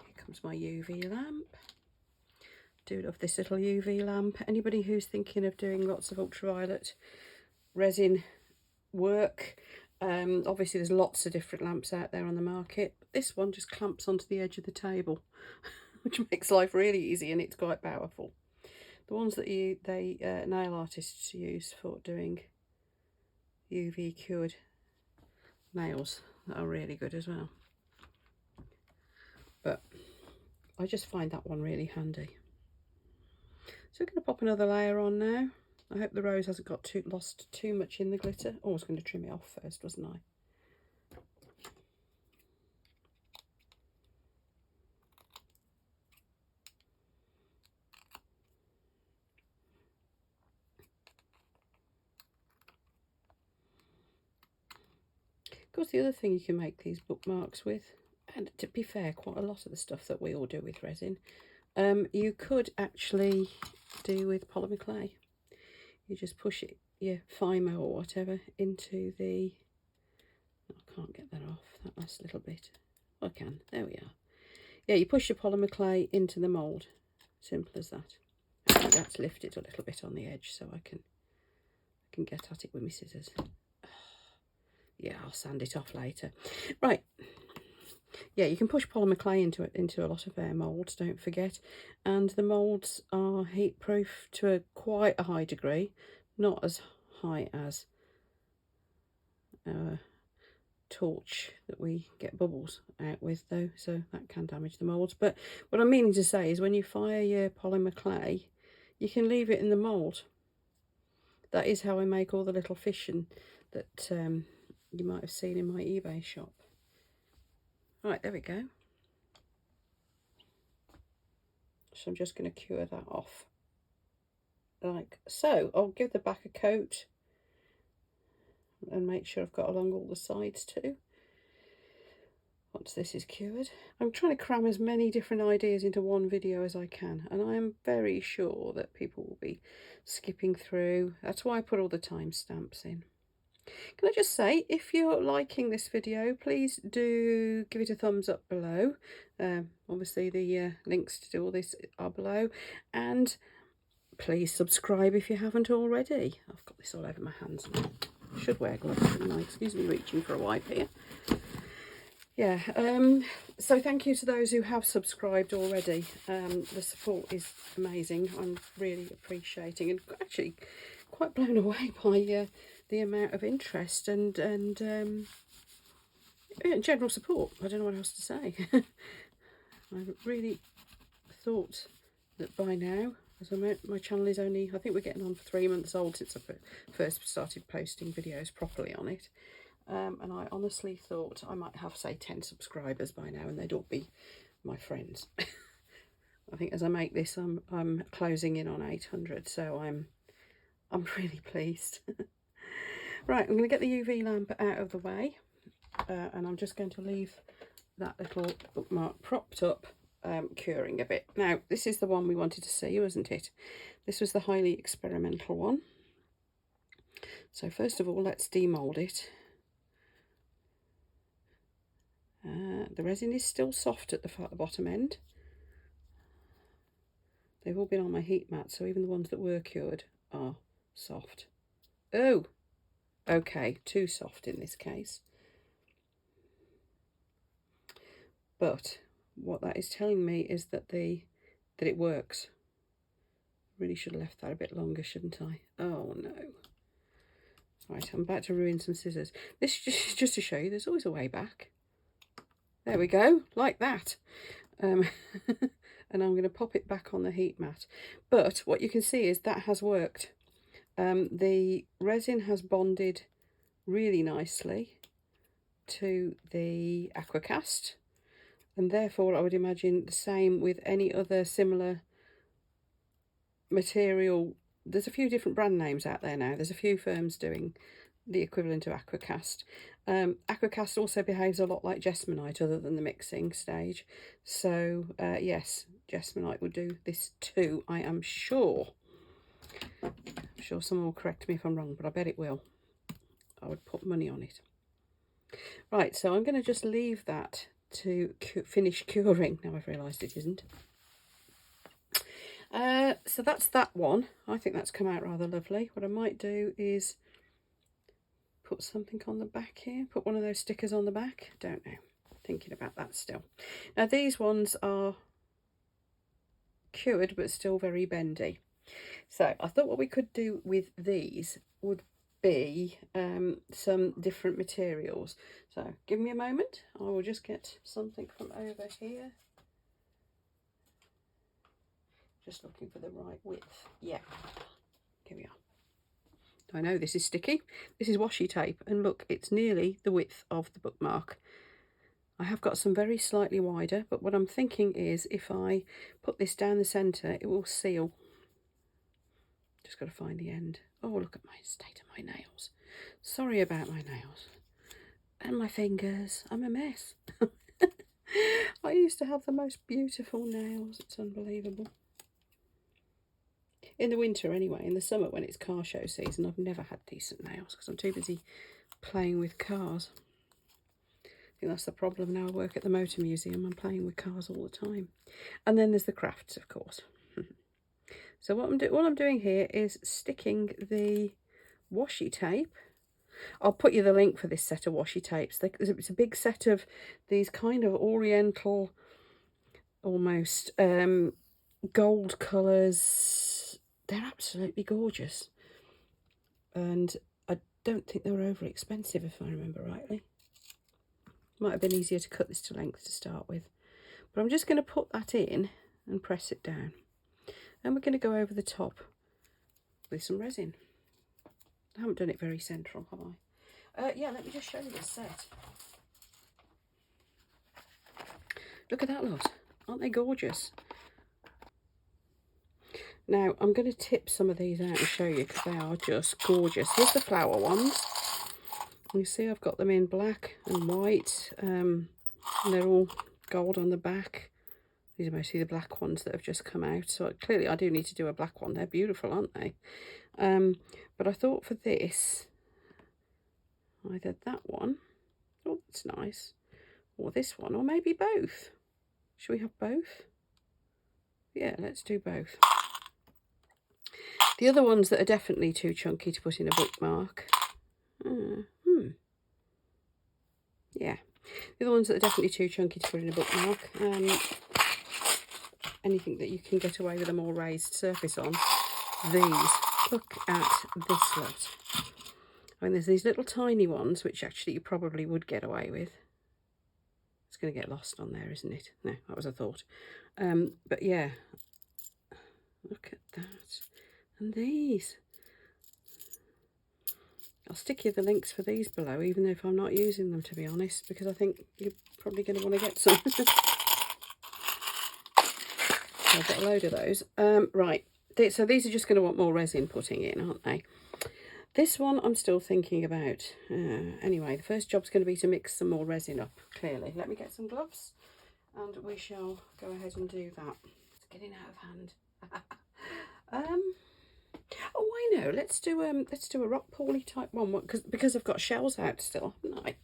here comes my UV lamp. Do love this little UV lamp. Anybody who's thinking of doing lots of ultraviolet resin work, obviously there's lots of different lamps out there on the market. This one just clamps onto the edge of the table, which makes life really easy, and it's quite powerful. The ones that nail artists use for doing UV cured nails, that are really good as well. But I just find that one really handy. So we're going to pop another layer on now. I hope the rose hasn't got lost too much in the glitter. Oh, I was going to trim it off first, wasn't I? Of course, the other thing you can make these bookmarks with, and to be fair, quite a lot of the stuff that we all do with resin, you could actually do with polymer clay. You just push it, your Fimo or whatever, into the... I can't get that off, that last little bit. I can, there we are. Yeah, you push your polymer clay into the mould. Simple as that. I think that's lifted a little bit on the edge so I can get at it with my scissors. Yeah, I'll sand it off later. Right. Yeah, you can push polymer clay into a lot of air moulds, don't forget. And the moulds are heat proof to quite a high degree. Not as high as our torch that we get bubbles out with though, so that can damage the moulds. But what I'm meaning to say is when you fire your polymer clay, you can leave it in the mould. That is how I make all the little fish that you might have seen in my eBay shop. Right, there we go. So I'm just going to cure that off like so. I'll give the back a coat and make sure I've got along all the sides too. Once this is cured, I'm trying to cram as many different ideas into one video as I can, and I am very sure that people will be skipping through. That's why I put all the timestamps in. Can I just say, if you're liking this video, please do give it a thumbs up below. Obviously the links to do all this are below, and please subscribe if you haven't already. I've got this all over my hands now. I should wear gloves, shouldn't I? Excuse me reaching for a wipe here. Yeah, so thank you to those who have subscribed already. The support is amazing. I'm really appreciating and actually quite blown away by the amount of interest and general support. I don't know what else to say. I really thought that by now, as my channel is only, I think we're getting on for 3 months old since I first started posting videos properly on it. And I honestly thought I might have, say, 10 subscribers by now, and they'd all be my friends. I think as I make this, I'm closing in on 800, so I'm really pleased. Right, I'm going to get the UV lamp out of the way, and I'm just going to leave that little bookmark propped up, curing a bit. Now, this is the one we wanted to see, wasn't it? This was the highly experimental one. So first of all, let's demould it. The resin is still soft at the bottom end. They've all been on my heat mat, so even the ones that were cured are soft. Oh, okay, too soft in this case. But what that is telling me is that it works. Really should have left that a bit longer, shouldn't I? Oh no. Right, I'm about to ruin some scissors. This is just to show you there's always a way back. There we go, like that. And I'm going to pop it back on the heat mat. But what you can see is that has worked. The resin has bonded really nicely to the Aquacast, and therefore I would imagine the same with any other similar material. There's a few different brand names out there now. There's a few firms doing the equivalent of Aquacast. Aquacast also behaves a lot like Jesmonite other than the mixing stage. So yes, Jesmonite would do this too, I am sure. I'm sure someone will correct me if I'm wrong, but I bet it will. I would put money on it. Right, so I'm going to just leave that to finish curing. Now I've realised it isn't. So that's that one. I think that's come out rather lovely. What I might do is put something on the back here. Put one of those stickers on the back. Don't know. Thinking about that still. Now these ones are cured but still very bendy. So I thought what we could do with these would be some different materials. So give me a moment, I will just get something from over here. Just looking for the right width. Yeah, here we are. I know this is sticky. This is washi tape, and look, it's nearly the width of the bookmark. I have got some very slightly wider, but what I'm thinking is if I put this down the centre, it will seal. Just got to find the end. Oh, look at my state of my nails. Sorry about my nails. And my fingers. I'm a mess. I used to have the most beautiful nails. It's unbelievable. In the winter anyway, in the summer when it's car show season, I've never had decent nails because I'm too busy playing with cars. I think that's the problem now. I work at the motor museum. I'm playing with cars all the time. And then there's the crafts, of course. So what I'm doing here is sticking the washi tape. I'll put you the link for this set of washi tapes. It's a big set of these kind of oriental, almost gold colours. They're absolutely gorgeous. And I don't think they were overly expensive, if I remember rightly. Might have been easier to cut this to length to start with. But I'm just going to put that in and press it down. And we're going to go over the top with some resin. I haven't done it very central, have I? Yeah, let me just show you this set. Look at that lot. Aren't they gorgeous? Now, I'm going to tip some of these out and show you because they are just gorgeous. Here's the flower ones. You see I've got them in black and white. And they're all gold on the back. These are mostly the black ones that have just come out. So clearly I do need to do a black one. They're beautiful, aren't they? But I thought for this, either that one, oh, that's nice, or this one, or maybe both. Should we have both? Yeah, let's do both. The other ones that are definitely too chunky to put in a bookmark. Yeah. The other ones that are definitely too chunky to put in a bookmark. Anything that you can get away with a more raised surface on. These. Look at this lot. I mean, there's these little tiny ones, which actually you probably would get away with. It's going to get lost on there, isn't it? No, that was a thought. But yeah. Look at that. And these. I'll stick you the links for these below, even if I'm not using them, to be honest, because I think you're probably going to want to get some. So I've got a load of those. Right, so these are just going to want more resin putting in, aren't they? This one I'm still thinking about. Anyway, the first job's going to be to mix some more resin up, clearly. Let me get some gloves and we shall go ahead and do that. It's getting out of hand. Oh, I know. Let's do a rock pooly type one because I've got shells out still, haven't I?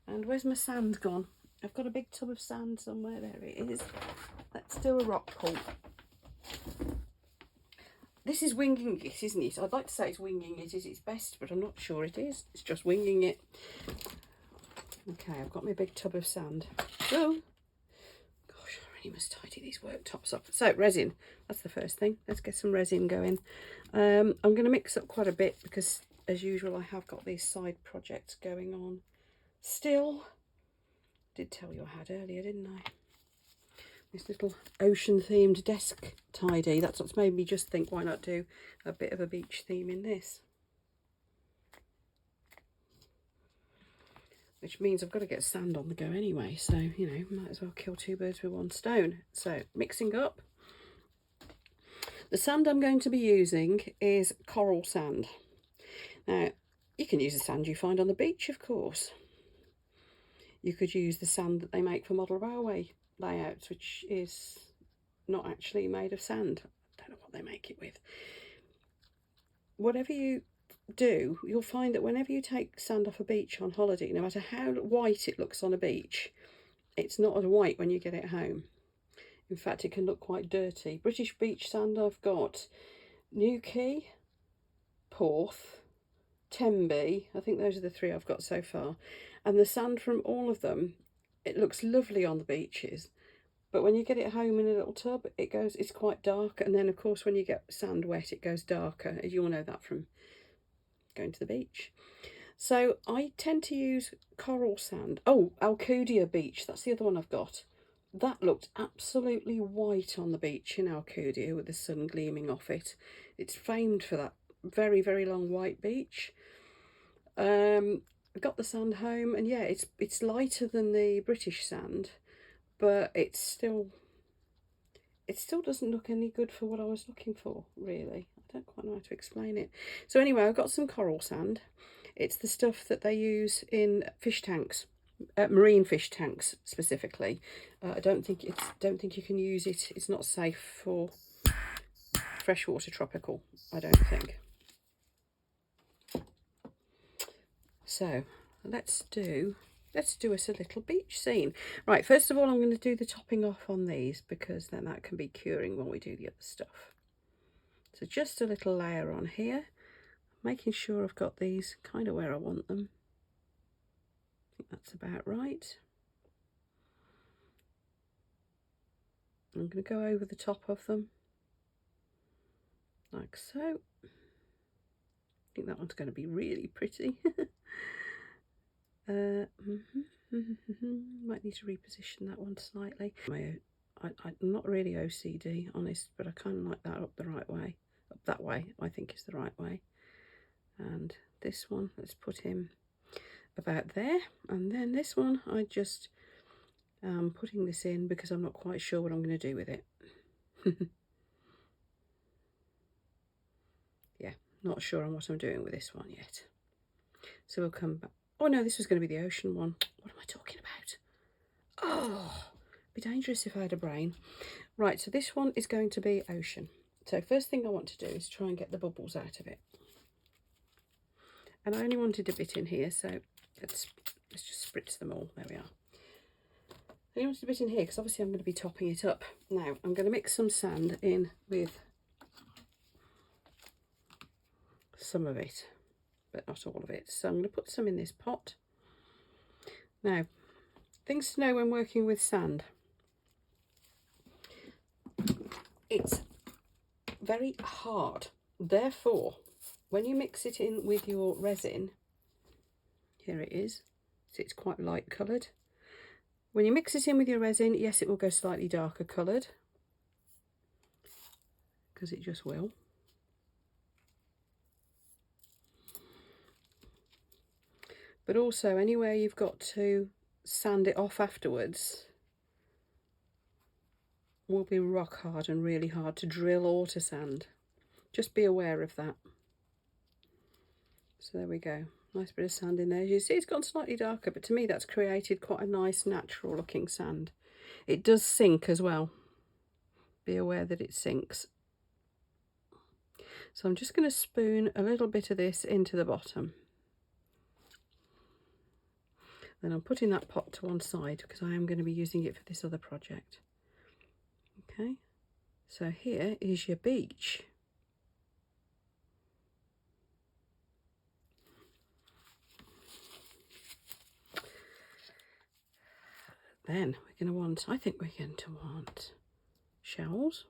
And where's my sand gone? I've got a big tub of sand somewhere. There it is. Let's do a rock pool. This is winging it, isn't it? I'd like to say it's winging it is its best, but I'm not sure it is. It's just winging it. Okay, I've got my big tub of sand. Oh, gosh, I really must tidy these worktops up. So, resin. That's the first thing. Let's get some resin going. I'm going to mix up quite a bit because, as usual, I have got these side projects going on still. Did tell you I had earlier, didn't I? This little ocean-themed desk tidy. That's what's made me just think, why not do a bit of a beach theme in this? Which means I've got to get sand on the go anyway. So, you know, might as well kill two birds with one stone. So, mixing up. The sand I'm going to be using is coral sand. Now, you can use the sand you find on the beach, of course. You could use the sand that they make for model railway layouts, which is not actually made of sand. I don't know what they make it with. Whatever you do, you'll find that whenever you take sand off a beach on holiday, no matter how white it looks on a beach, it's not as white when you get it home. In fact, it can look quite dirty. British beach sand I've got Newquay, Porth, Tenby. I think those are the three I've got so far. And the sand from all of them, it looks lovely on the beaches, but when you get it home in a little tub, it's quite dark. And then, of course, when you get sand wet, it goes darker. You all know that from going to the beach. So I tend to use coral sand. Oh, Alcudia Beach, that's the other one I've got. That looked absolutely white on the beach in Alcudia with the sun gleaming off it. It's famed for that very, very long white beach. I got the sand home, and yeah, it's lighter than the British sand, but it still doesn't look any good for what I was looking for, really. I don't quite know how to explain it. So anyway, I've got some coral sand. It's the stuff that they use in fish tanks, marine fish tanks specifically. I don't think you can use it. It's not safe for freshwater tropical, I don't think. So let's do us a little beach scene. Right, first of all, I'm going to do the topping off on these, because then that can be curing when we do the other stuff. So just a little layer on here, making sure I've got these kind of where I want them. I think that's about right. I'm going to go over the top of them, like so. I think that one's going to be really pretty. Might need to reposition that one slightly. I'm not really OCD, honest, but I kind of like that up the right way. Up that way, I think is the right way. And this one, let's put him about there. And then this one, I just putting this in because I'm not quite sure what I'm going to do with it. Yeah, not sure on what I'm doing with this one yet. So we'll come back. Oh no, this was going to be the ocean one. What am I talking about? Oh, it'd be dangerous if I had a brain. Right, so this one is going to be ocean. So first thing I want to do is try and get the bubbles out of it. And I only wanted a bit in here, so let's just spritz them all. There we are. I only wanted a bit in here because obviously I'm going to be topping it up. Now I'm going to mix some sand in with some of it, but not all of it. So I'm going to put some in this pot. Now, things to know when working with sand. It's very hard. Therefore, when you mix it in with your resin, here it is, so it's quite light coloured. When you mix it in with your resin, yes, it will go slightly darker coloured, because it just will. But also, anywhere you've got to sand it off afterwards will be rock hard and really hard to drill or to sand. Just be aware of that. So there we go. Nice bit of sand in there. As you see, it's gone slightly darker, but to me that's created quite a nice natural looking sand. It does sink as well. Be aware that it sinks. So I'm just going to spoon a little bit of this into the bottom. Then I'm putting that pot to one side because I am going to be using it for this other project. Okay, so here is your beach. Then we're going to want, I think we're going to want shells.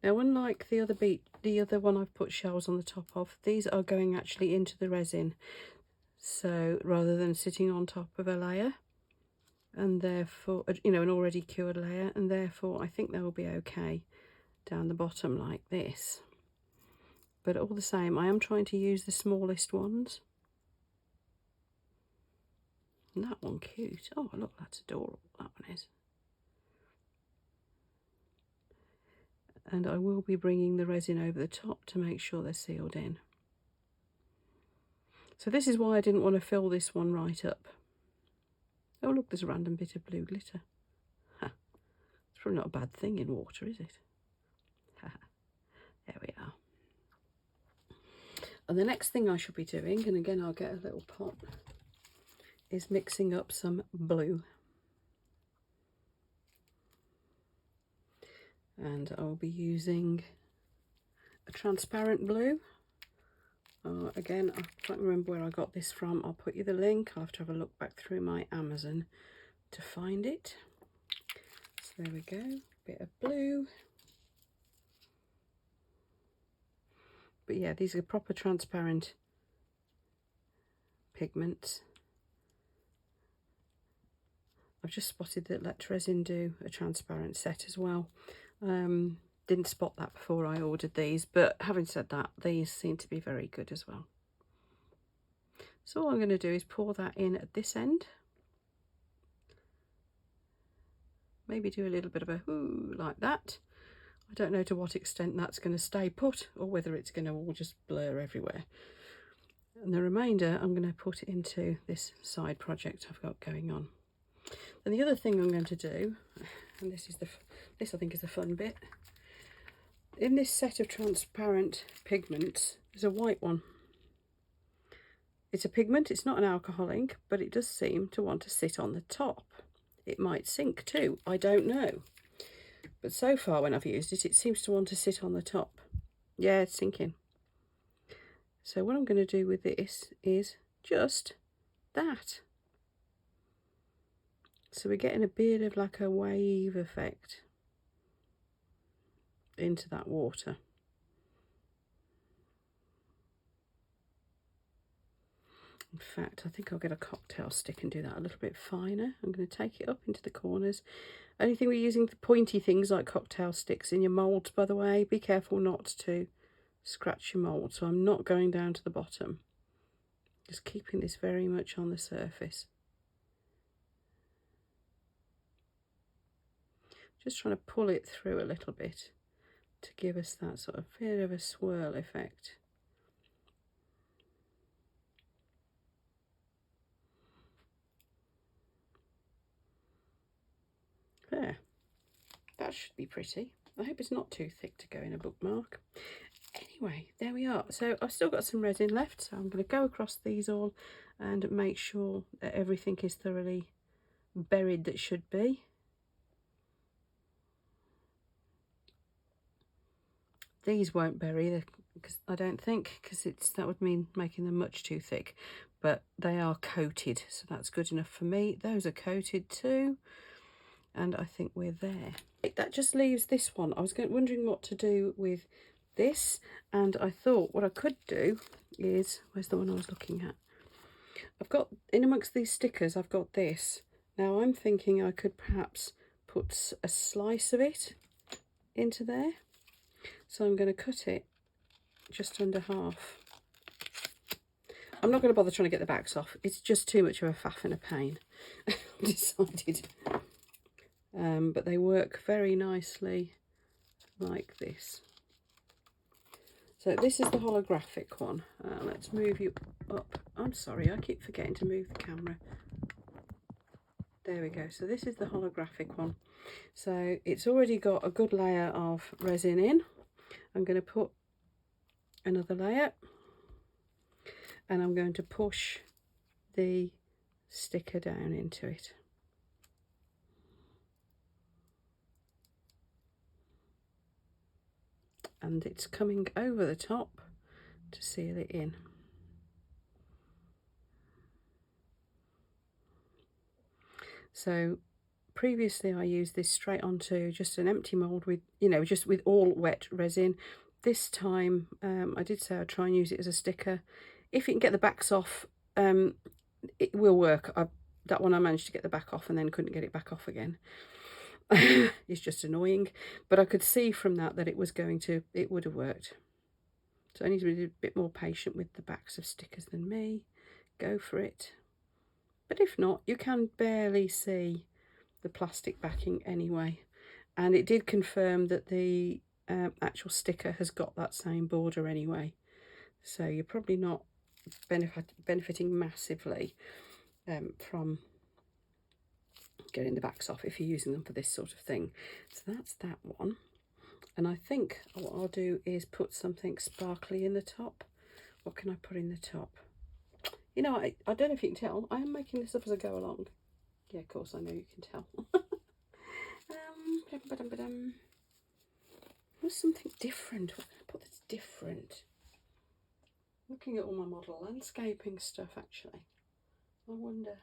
Now, unlike the other one I've put shells on the top of, these are going actually into the resin. So rather than sitting on top of a layer, and therefore, you know, an already cured layer, and therefore I think they will be okay down the bottom like this. But all the same, I am trying to use the smallest ones. And that one cute. Oh, look, that's adorable, that one is. And I will be bringing the resin over the top to make sure they're sealed in. So this is why I didn't want to fill this one right up. Oh look, there's a random bit of blue glitter. Ha. It's probably not a bad thing in water, is it? Ha. There we are. And the next thing I shall be doing, and again I'll get a little pot, is mixing up some blue. And I'll be using a transparent blue. Again, I can't remember where I got this from. I'll put you the link. I'll have to have a look back through my Amazon to find it. So there we go, bit of blue. But yeah, these are proper transparent pigments. I've just spotted that Let Resin do a transparent set as well. Didn't spot that before I ordered these, but having said that, these seem to be very good as well. So all I'm going to do is pour that in at this end. Maybe do a little bit of a whoo like that. I don't know to what extent that's going to stay put or whether it's going to all just blur everywhere. And the remainder I'm going to put into this side project I've got going on. And the other thing I'm going to do, and this I think is the fun bit, in this set of transparent pigments is a white one. It's a pigment, it's not an alcohol ink, but it does seem to want to sit on the top. It might sink too, I don't know. But so far when I've used it, it seems to want to sit on the top. Yeah, it's sinking. So what I'm going to do with this is just that. So we're getting a bit of like a wave effect into that water. In fact, I think I'll get a cocktail stick and do that a little bit finer. I'm going to take it up into the corners. Only thing we're using the pointy things like cocktail sticks in your moulds, by the way. Be careful not to scratch your mould. So I'm not going down to the bottom. Just keeping this very much on the surface. Just trying to pull it through a little bit to give us that sort of bit of a swirl effect. There, that should be pretty. I hope it's not too thick to go in a bookmark. Anyway, there we are. So I've still got some resin left, so I'm going to go across these all and make sure that everything is thoroughly buried that should be. These won't bury, because I don't think, because that would mean making them much too thick, but they are coated, so that's good enough for me. Those are coated too. And I think we're there. That just leaves this one. I was wondering what to do with this, and I thought what I could do is, where's the one I was looking at? I've got, in amongst these stickers, I've got this. Now I'm thinking I could perhaps put a slice of it into there. So I'm going to cut it just under half. I'm not going to bother trying to get the backs off. It's just too much of a faff and a pain. I've decided. But they work very nicely like this. So this is the holographic one. Let's move you up. I'm sorry, I keep forgetting to move the camera. There we go. So this is the holographic one. So it's already got a good layer of resin in. I'm going to put another layer, and I'm going to push the sticker down into it. And it's coming over the top to seal it in. So previously I used this straight onto just an empty mould with, just with all wet resin. This time I did say I'd try and use it as a sticker. If you can get the backs off, it will work. That one I managed to get the back off and then couldn't get it back off again. It's just annoying, but I could see from that it would have worked. So I need to be a bit more patient with the backs of stickers than me. Go for it. But if not, you can barely see the plastic backing anyway. And it did confirm that the actual sticker has got that same border anyway. So you're probably not benefiting massively from getting the backs off if you're using them for this sort of thing. So that's that one. And I think what I'll do is put something sparkly in the top. What can I put in the top? I don't know if you can tell, I am making this up as I go along. Yeah, of course, I know you can tell. What's something different? What can I put that's different? Looking at all my model landscaping stuff, actually. I wonder.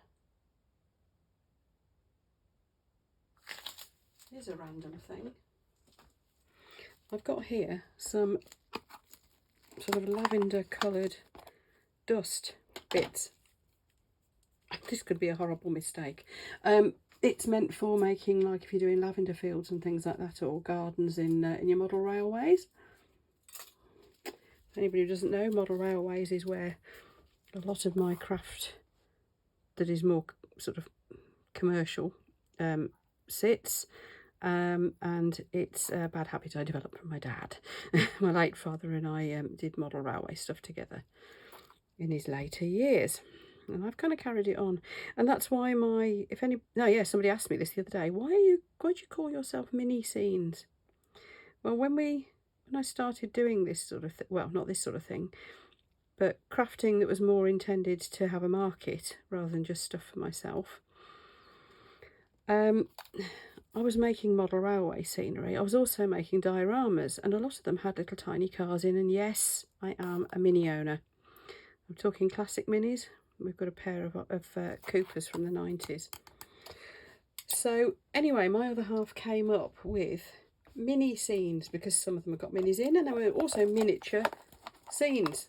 Here's a random thing. I've got here some sort of lavender coloured dust bits. This could be a horrible mistake. It's meant for making, like if you're doing lavender fields and things like that, or gardens in your model railways. If anybody who doesn't know, model railways is where a lot of my craft that is more sort of commercial sits. And it's a bad habit I developed from my dad. My late father and I did model railway stuff together in his later years, and I've kind of carried it on. And that's why somebody asked me this the other day, why do you call yourself Mini Scenes? Well, when I started doing this sort of well, not this sort of thing, but crafting that was more intended to have a market rather than just stuff for myself, I was making model railway scenery. I was also making dioramas, and a lot of them had little tiny cars in. And yes, I am a mini owner. I'm talking classic minis. We've got a pair of Cuppas from the 90s. So anyway, my other half came up with mini scenes, because some of them have got minis in, and there were also miniature scenes.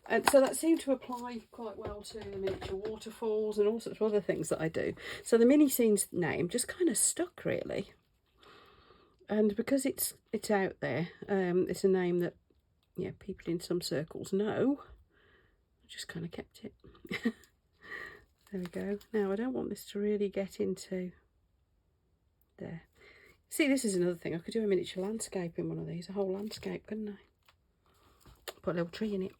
And so that seemed to apply quite well to the miniature waterfalls and all sorts of other things that I do. So the mini scenes name just kind of stuck, really. And because it's out there, it's a name that, yeah, people in some circles know. I just kind of kept it. There we go. Now, I don't want this to really get into there. See, this is another thing. I could do a miniature landscape in one of these, a whole landscape, couldn't I? Put a little tree in it.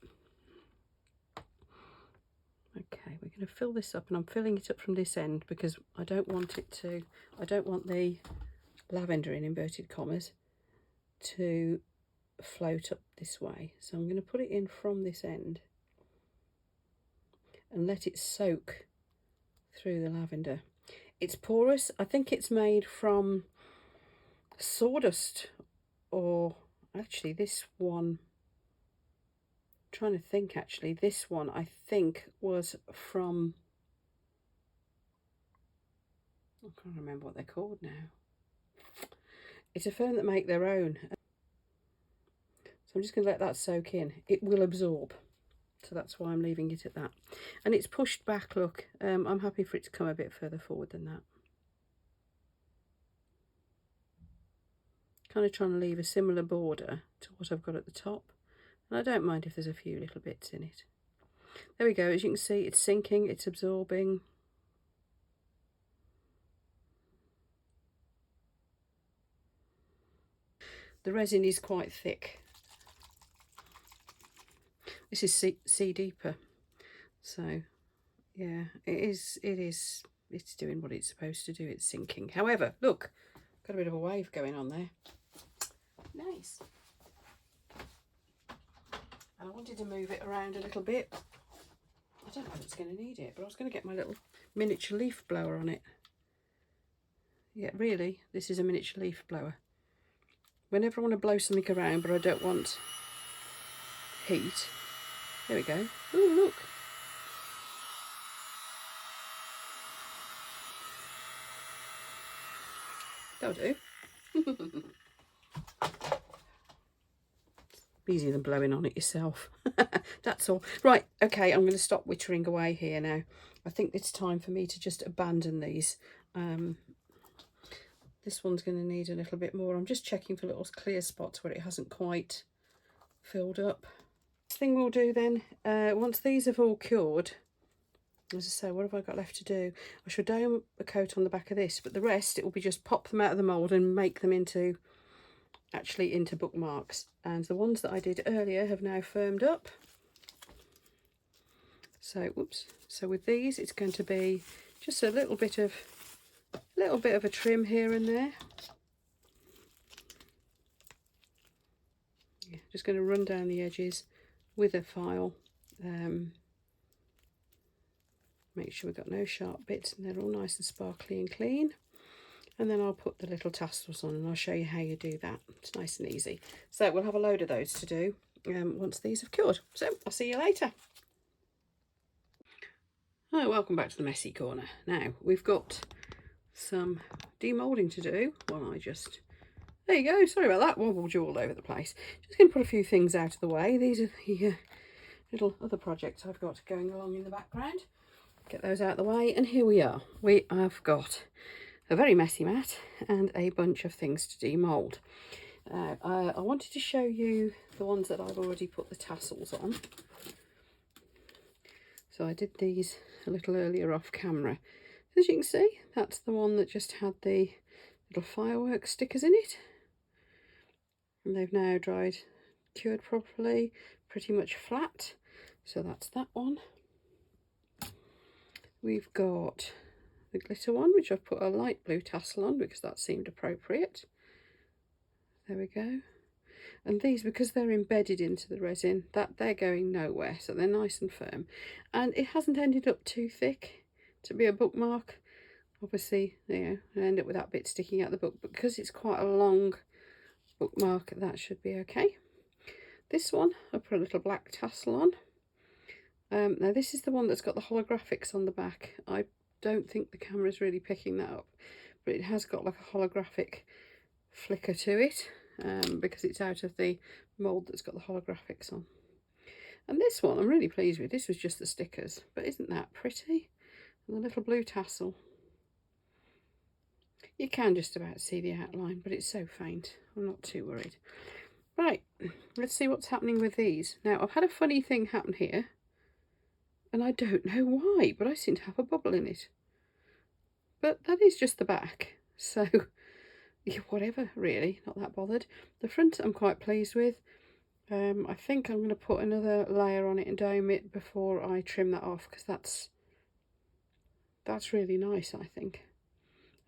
Okay, we're going to fill this up, and I'm filling it up from this end because I don't want the lavender, in inverted commas, to float up this way. So I'm going to put it in from this end and let it soak through the lavender. It's porous. I think it's made from sawdust, or actually this one, trying to think, actually this one I think was from, I can't remember what they're called now. It's a firm that make their own. So I'm just going to let that soak in. It will absorb, so that's why I'm leaving it at that. And it's pushed back, look. I'm happy for it to come a bit further forward than that. Kind of trying to leave a similar border to what I've got at the top. And I don't mind if there's a few little bits in it. There we go. As you can see, it's sinking, it's absorbing. The resin is quite thick. This is sea deeper. So, yeah, it's doing what it's supposed to do. It's sinking. However, look, got a bit of a wave going on there. Nice. And I wanted to move it around a little bit. I don't know if it's going to need it, but I was going to get my little miniature leaf blower on it. Yeah, really, this is a miniature leaf blower. Whenever I want to blow something around, but I don't want heat. There we go. Oh, look. That'll do. Easier than blowing on it yourself. That's all. Right, okay, I'm going to stop wittering away here now. I think it's time for me to just abandon these. This one's going to need a little bit more. I'm just checking for little clear spots where it hasn't quite filled up. Next thing we'll do then, once these have all cured, as I say, what have I got left to do? I should do a coat on the back of this, but the rest, it will be just pop them out of the mould and make them into bookmarks. And the ones that I did earlier have now firmed up. So, whoops. So with these, it's going to be just a little bit of a trim here and there. Yeah, just going to run down the edges with a file. Make sure we've got no sharp bits and they're all nice and sparkly and clean. And then I'll put the little tassels on and I'll show you how you do that. It's nice and easy. So we'll have a load of those to do once these have cured. So I'll see you later. Oh, welcome back to the messy corner. Now we've got some demoulding to do while I just There you go. Sorry about that. Wobbled you all over the place. Just going to put a few things out of the way. These are the little other projects I've got going along in the background. Get those out of the way, and here we are. We have got a very messy mat and a bunch of things to demould. I wanted to show you the ones that I've already put the tassels on. So I did these a little earlier off camera. As you can see, that's the one that just had the little fireworks stickers in it. And they've now dried, cured properly, pretty much flat. So that's that one. We've got the glitter one, which I've put a light blue tassel on because that seemed appropriate. There we go. And these, because they're embedded into the resin, that they're going nowhere, so they're nice and firm. And it hasn't ended up too thick to be a bookmark. Obviously, you know, I end up with that bit sticking out the book, but because it's quite a long bookmark, that should be okay. This one, I put a little black tassel on. Now this is the one that's got the holographics on the back. I don't think the camera's really picking that up, but it has got like a holographic flicker to it, because it's out of the mould that's got the holographics on. And this one I'm really pleased with. This was just the stickers, but isn't that pretty? And the little blue tassel. You can just about see the outline, but it's so faint. I'm not too worried. Right, let's see what's happening with these. Now, I've had a funny thing happen here, and I don't know why, but I seem to have a bubble in it. But that is just the back, so yeah, whatever, really, not that bothered. The front I'm quite pleased with. I think I'm going to put another layer on it and dome it before I trim that off, because that's really nice, I think.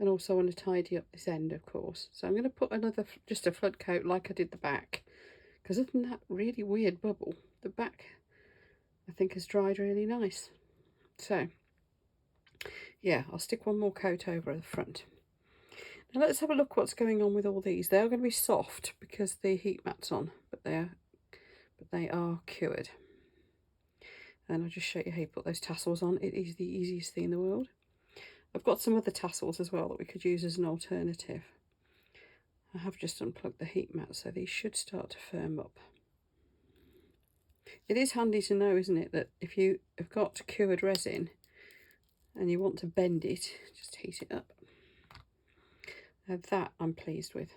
And also I want to tidy up this end, of course. So I'm going to put another, just a flood coat like I did the back, because other than that really weird bubble, the back I think has dried really nice. So yeah, I'll stick one more coat over the front. Now let's have a look what's going on with all these. They are going to be soft because the heat mat's on, but they are cured. And I'll just show you how you put those tassels on. It is the easiest thing in the world. I've got some other tassels as well that we could use as an alternative. I have just unplugged the heat mat, so these should start to firm up. It is handy to know, isn't it, that if you have got cured resin and you want to bend it, just heat it up. Now that I'm pleased with.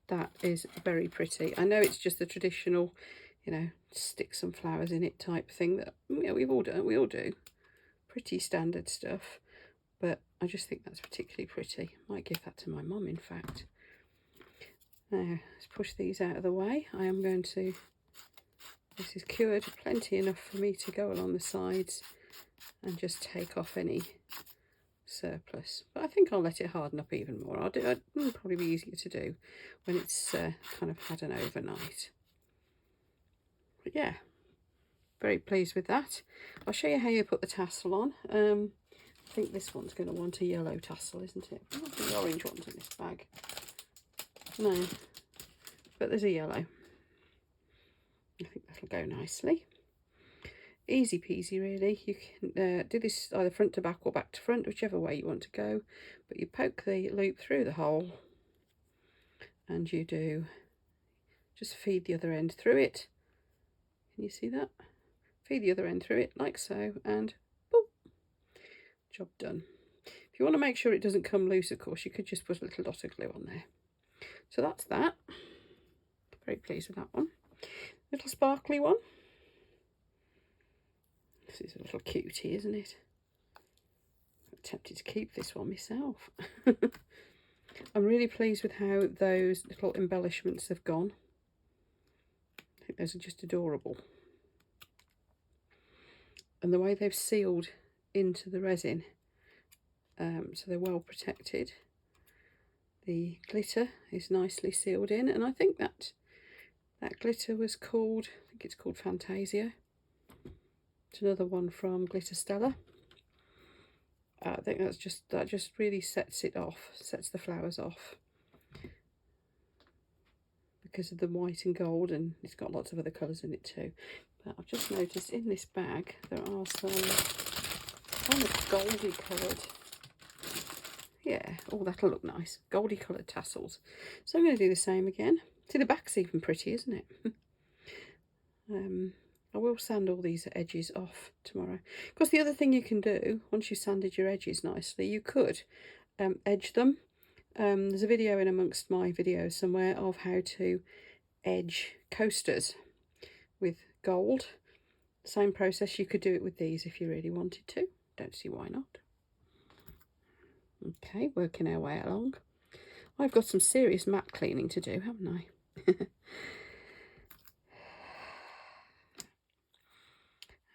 That is very pretty. I know it's just the traditional, you know, stick some flowers in it type thing that, you know, we all do. Pretty standard stuff. But I just think that's particularly pretty. Might give that to my mum, in fact. Now, let's push these out of the way. I am going to, this is cured, plenty enough for me to go along the sides and just take off any surplus. But I think I'll let it harden up even more. It'll probably be easier to do when it's kind of had an overnight. But yeah, very pleased with that. I'll show you how you put the tassel on. I think this one's going to want a yellow tassel, isn't it? I don't think the orange one's in this bag. No, but there's a yellow. I think that'll go nicely. Easy peasy, really. You can do this either front to back or back to front, whichever way you want to go. But you poke the loop through the hole and you do just feed the other end through it. Can you see that? Feed the other end through it like so, and job done. If you want to make sure it doesn't come loose, of course, you could just put a little dot of glue on there. So that's that. Very pleased with that one. Little sparkly one. This is a little cutie, isn't it? I'm tempted to keep this one myself. I'm really pleased with how those little embellishments have gone. I think those are just adorable. And the way they've sealed into the resin, so they're well protected. The glitter is nicely sealed in, and I think that glitter was called, I think it's called Fantasia. It's another one from Glitter Stella. I think that just really sets it off, sets the flowers off, because of the white and gold, and it's got lots of other colours in it too. But I've just noticed in this bag there are some kind of goldy coloured Yeah, oh, that'll look nice. Goldy coloured tassels. So I'm going to do the same again. See, the back's even pretty, isn't it? I will sand all these edges off tomorrow. Because the other thing you can do, once you've sanded your edges nicely, you could edge them. There's a video in amongst my videos somewhere of how to edge coasters with gold. Same process, you could do it with these if you really wanted to. Don't see why not. Okay, working our way along. I've got some serious matte cleaning to do, haven't I?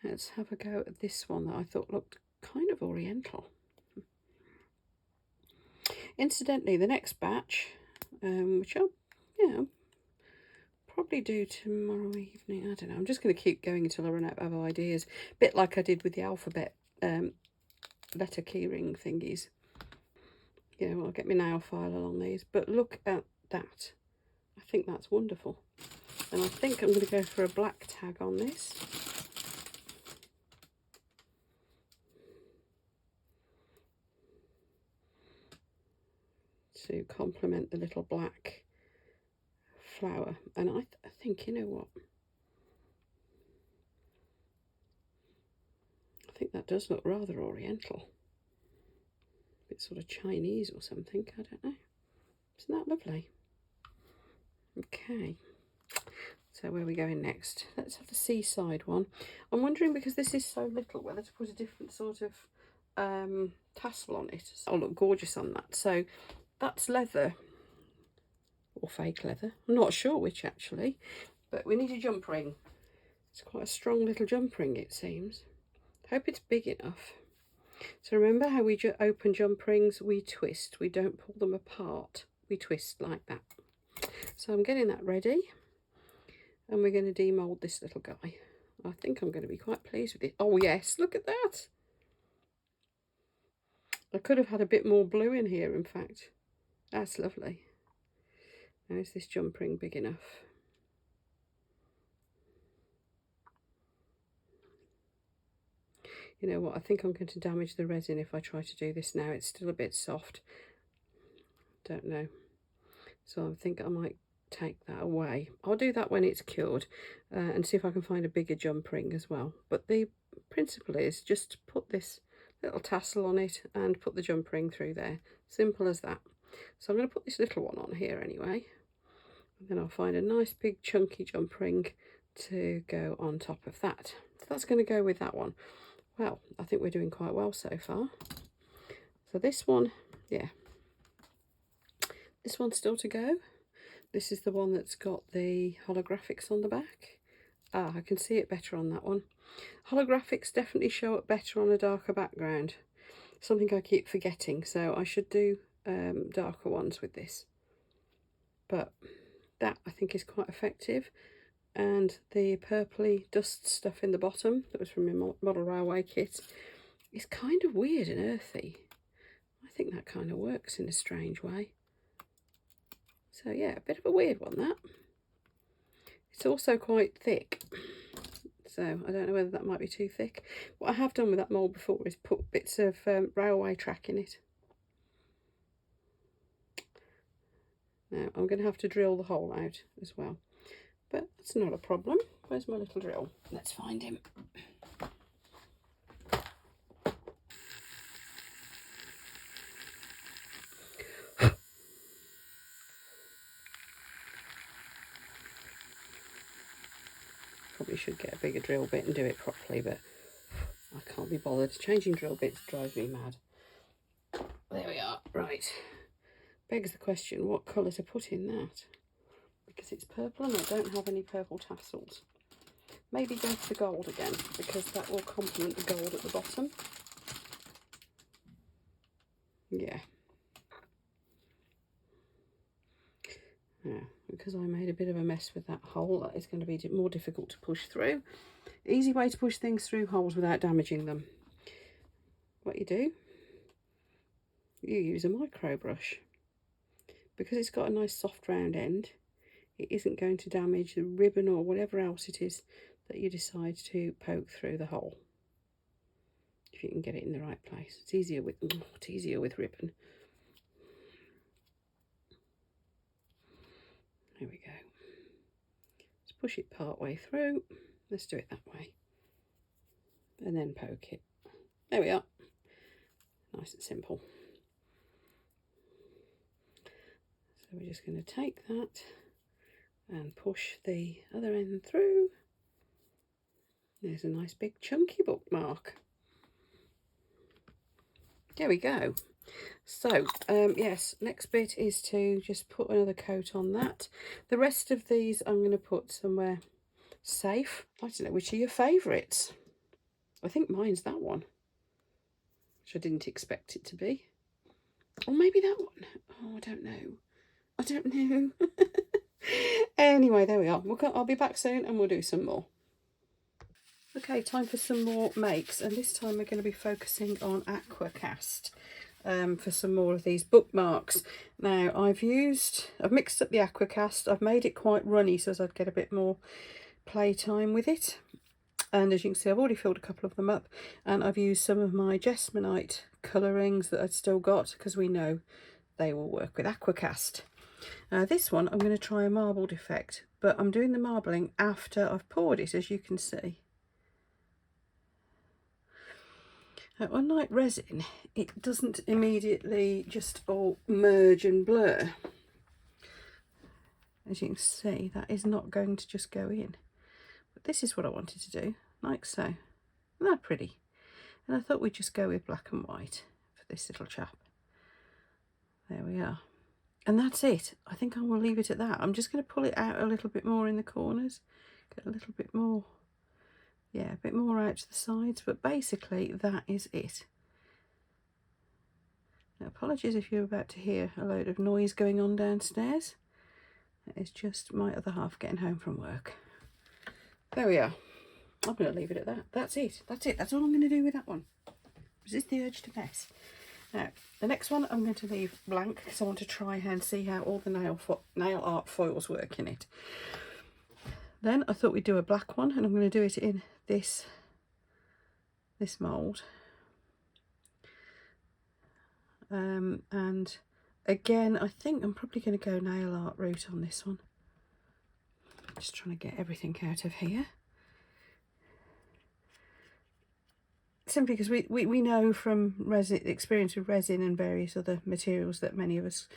Let's have a go at this one that I thought looked kind of oriental. Incidentally, the next batch, which I'll probably do tomorrow evening. I don't know. I'm just going to keep going until I run out of ideas. A bit like I did with the alphabet letter keyring thingies. You know, I'll get my nail file along these. But look at that. I think that's wonderful. And I think I'm going to go for a black tag on this. To complement the little black flower. And I think, you know what? I think that does look rather oriental. A bit sort of Chinese or something, I don't know. Isn't that lovely? Okay. So where are we going next? Let's have the seaside one. I'm wondering, because this is so little, whether to put a different sort of tassel on it. So it'll look gorgeous on that. So that's leather. Or fake leather. I'm not sure which actually. But we need a jump ring. It's quite a strong little jump ring, it seems. Hope it's big enough. So remember how we open jump rings? We twist. We don't pull them apart. We twist like that. So I'm getting that ready. And we're going to demould this little guy. I think I'm going to be quite pleased with it. Oh yes, look at that. I could have had a bit more blue in here, in fact. That's lovely. Now, is this jump ring big enough? You know what, I think I'm going to damage the resin if I try to do this now. It's still a bit soft. Don't know. So I think I might take that away. I'll do that when it's cured and see if I can find a bigger jump ring as well. But the principle is just to put this little tassel on it and put the jump ring through there. Simple as that. So I'm going to put this little one on here anyway. And then I'll find a nice big chunky jump ring to go on top of that. So that's going to go with that one. Well, I think we're doing quite well so far. So this one, yeah. This one's still to go. This is the one that's got the holographics on the back. Ah, I can see it better on that one. Holographics definitely show up better on a darker background. Something I keep forgetting, so I should do darker ones with this. But that I think is quite effective. And the purpley dust stuff in the bottom that was from my model railway kit is kind of weird and earthy. I think that kind of works in a strange way. So yeah, a bit of a weird one, that. It's also quite thick, so I don't know whether that might be too thick. What I have done with that mould before is put bits of railway track in it. Now I'm going to have to drill the hole out as well. But that's not a problem. Where's my little drill? Let's find him. Probably should get a bigger drill bit and do it properly, but I can't be bothered. Changing drill bits drives me mad. There we are. Right. Begs the question, what colour to put in that? Because it's purple and I don't have any purple tassels. Maybe go for the gold again, because that will complement the gold at the bottom. Yeah. Yeah, because I made a bit of a mess with that hole, that is going to be more difficult to push through. Easy way to push things through holes without damaging them. What you do, you use a micro brush. Because it's got a nice soft round end, it isn't going to damage the ribbon or whatever else it is that you decide to poke through the hole. If you can get it in the right place. It's easier with ribbon. push it part way through. Let's do it that way. And then poke it. There we are. Nice and simple. So we're just going to take that and push the other end through. There's a nice big chunky bookmark. There we go. So yes, next bit is to just put another coat on that. The rest of these I'm going to put somewhere safe. I don't know which are your favourites. I think mine's that one, which I didn't expect it to be. Or maybe that one. Oh, I don't know. I don't know. Anyway, there we are. I'll be back soon and we'll do some more. Okay, time for some more makes, and this time we're going to be focusing on Aquacast for some more of these bookmarks. Now I've mixed up the Aquacast. I've made it quite runny so as I'd get a bit more playtime with it. And as you can see, I've already filled a couple of them up, and I've used some of my Jesmonite colourings that I'd still got because we know they will work with Aquacast. This one I'm going to try a marbled effect, but I'm doing the marbling after I've poured it, as you can see. Unlike resin, it doesn't immediately just all merge and blur. As you can see, that is not going to just go in. But this is what I wanted to do, like so. Isn't that pretty? And I thought we'd just go with black and white for this little chap. There we are. And that's it. I think I will leave it at that. I'm just going to pull it out a little bit more in the corners. Get a little bit more. Yeah, a bit more out to the sides, but basically that is it. Now, apologies if you're about to hear a load of noise going on downstairs. It's just my other half getting home from work. There we are. I'm going to leave it at that. That's it. That's it. That's all I'm going to do with that one. Resist the urge to mess. Now, the next one I'm going to leave blank because I want to try and see how all the nail art foils work in it. Then I thought we'd do a black one, and I'm going to do it in this mould. And again, I think I'm probably going to go nail art route on this one. Just trying to get everything out of here. Simply because we know from experience with resin and various other materials that many of us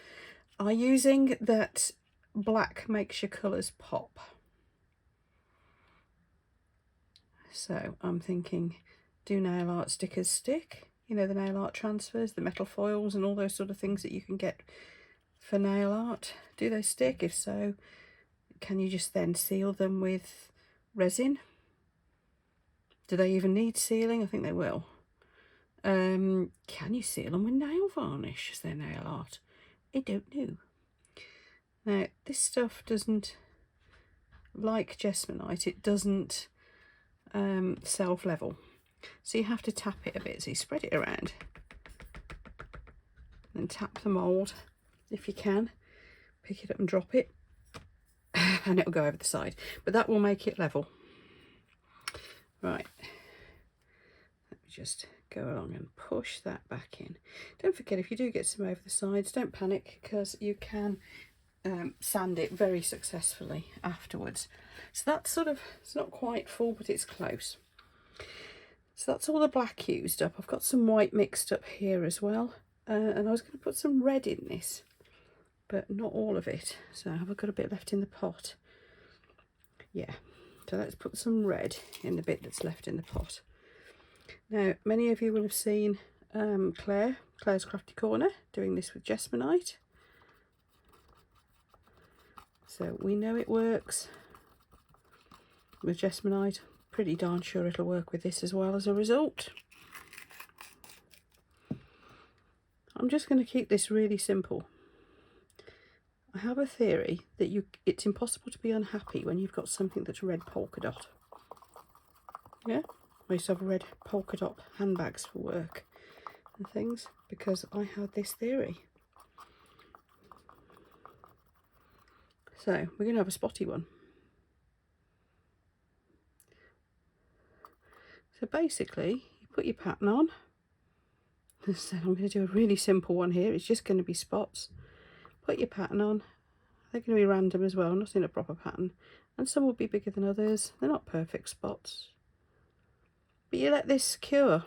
are using that black makes your colours pop. So I'm thinking, do nail art stickers stick? You know, the nail art transfers, the metal foils and all those sort of things that you can get for nail art. Do they stick? If so, can you just then seal them with resin? Do they even need sealing? I think they will. Can you seal them with nail varnish as their nail art? I don't know. Now, this stuff doesn't, like Jesmonite, it doesn't self-level. So you have to tap it a bit. So you spread it around. Then tap the mould if you can. Pick it up and drop it. And it'll go over the side. But that will make it level. Right. Let me just go along and push that back in. Don't forget, if you do get some over the sides, don't panic, because you can sand it very successfully afterwards. So that's sort of, it's not quite full, but it's close. So that's all the black used up. I've got some white mixed up here as well. And I was going to put some red in this, but not all of it. So have I got a bit left in the pot? Yeah. So let's put some red in the bit that's left in the pot. Now, many of you will have seen Claire's Crafty Corner doing this with Jesmonite. So we know it works with Jesmonite. Pretty darn sure it'll work with this as well as a result. I'm just going to keep this really simple. I have a theory that it's impossible to be unhappy when you've got something that's red polka dot. Yeah, I used to have red polka dot handbags for work and things because I had this theory. So we're going to have a spotty one. So basically, you put your pattern on. So I'm going to do a really simple one here. It's just going to be spots. Put your pattern on. They're going to be random as well, not in a proper pattern. and some will be bigger than others. They're not perfect spots, but you let this cure.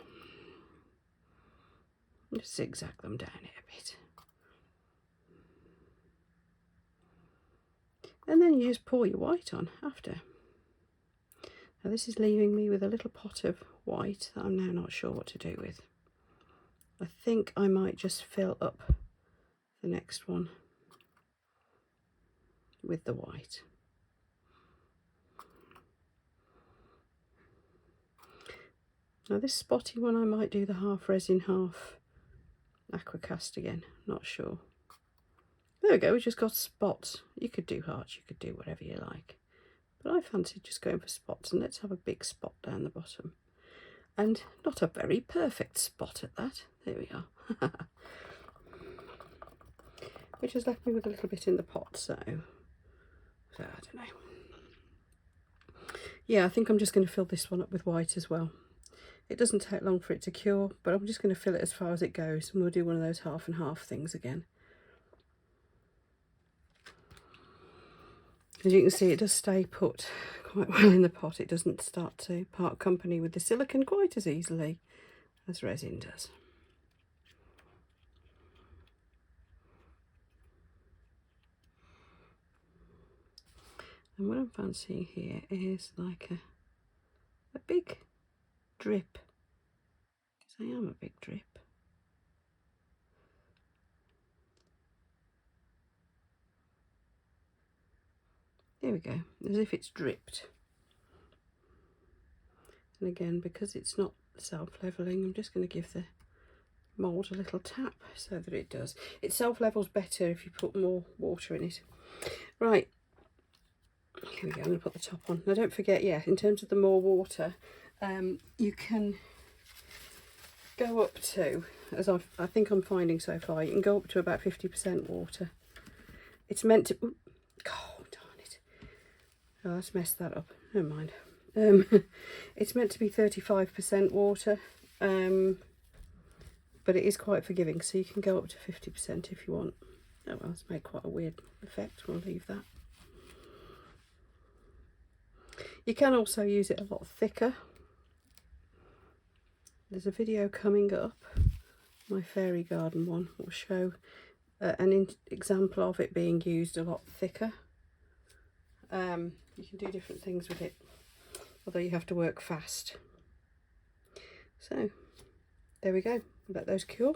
Just zigzag them down it a bit, and then you just pour your white on after. Now this is leaving me with a little pot of white that I'm now not sure what to do with. I think I might just fill up the next one with the white. Now this spotty one, I might do the half resin, half Aquacast again, not sure. There we go, we just got spots. You could do hearts, you could do whatever you like. But I fancied just going for spots, and let's have a big spot down the bottom. And not a very perfect spot at that. There we are. Which has left me with a little bit in the pot, so I don't know. Yeah, I think I'm just going to fill this one up with white as well. It doesn't take long for it to cure, but I'm just going to fill it as far as it goes, and we'll do one of those half and half things again. As you can see, it does stay put quite well in the pot. It doesn't start to part company with the silicone quite as easily as resin does. And what I'm fancying here is like a big drip, because I am a big drip. There we go, as if it's dripped. And again, because it's not self-leveling, I'm just going to give the mould a little tap so that it does. It self-levels better if you put more water in it. Right, here we go, I'm going to put the top on. Now don't forget, yeah, in terms of the more water, you can go up to, as I think I'm finding so far, you can go up to about 50% water. It's meant to, oh darn it, oh that's messed that up, never mind. It's meant to be 35% water, but it is quite forgiving, so you can go up to 50% if you want. Oh well, it's made quite a weird effect, we'll leave that. You can also use it a lot thicker. There's a video coming up, my fairy garden one, will show an example of it being used a lot thicker. You can do different things with it, although you have to work fast. So there we go, let those cure,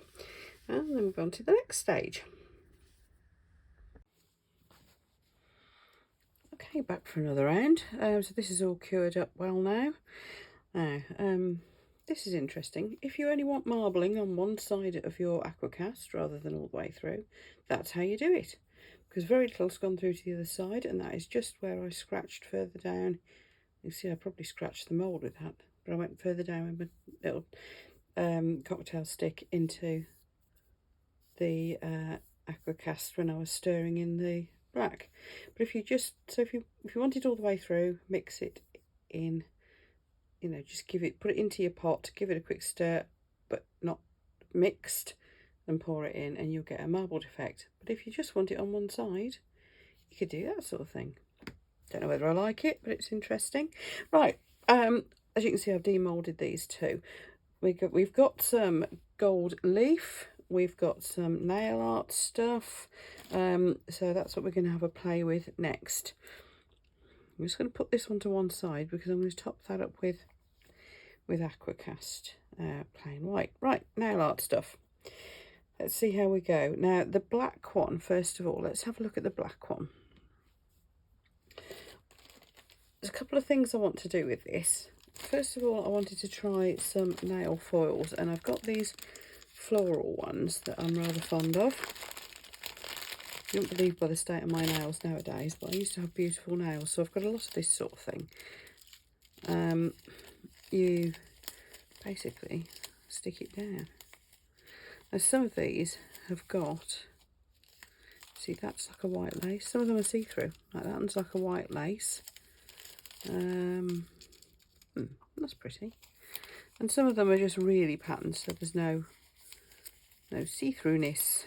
and then move on to the next stage. Okay, back for another round. So this is all cured up well now. Now, this is interesting. If you only want marbling on one side of your Aquacast rather than all the way through, that's how you do it. Because very little's gone through to the other side, and that is just where I scratched further down. You see, I probably scratched the mould with that, but I went further down with my little cocktail stick into the Aquacast when I was stirring in the black. But if you just, so if you want it all the way through, mix it in, you know, just put it into your pot, give it a quick stir, but not mixed, and pour it in, and you'll get a marbled effect. But if you just want it on one side, you could do that sort of thing. Don't know whether I like it, but it's interesting. Right, as you can see, I've demoulded these two. We've got some gold leaf, we've got some nail art stuff, so that's what we're going to have a play with next. I'm just going to put this one to one side because I'm going to top that up with Aquacast plain white. Right, nail art stuff. Let's see how we go. Now, the black one, first of all, let's have a look at the black one. There's a couple of things I want to do with this. First of all, I wanted to try some nail foils, and I've got these floral ones that I'm rather fond of. You won't believe by the state of my nails nowadays, but I used to have beautiful nails, so I've got a lot of this sort of thing. You basically stick it down. Now, some of these have got, see, that's like a white lace. Some of them are see-through, like that one's like a white lace. That's pretty. And some of them are just really patterned, so there's no see-throughness.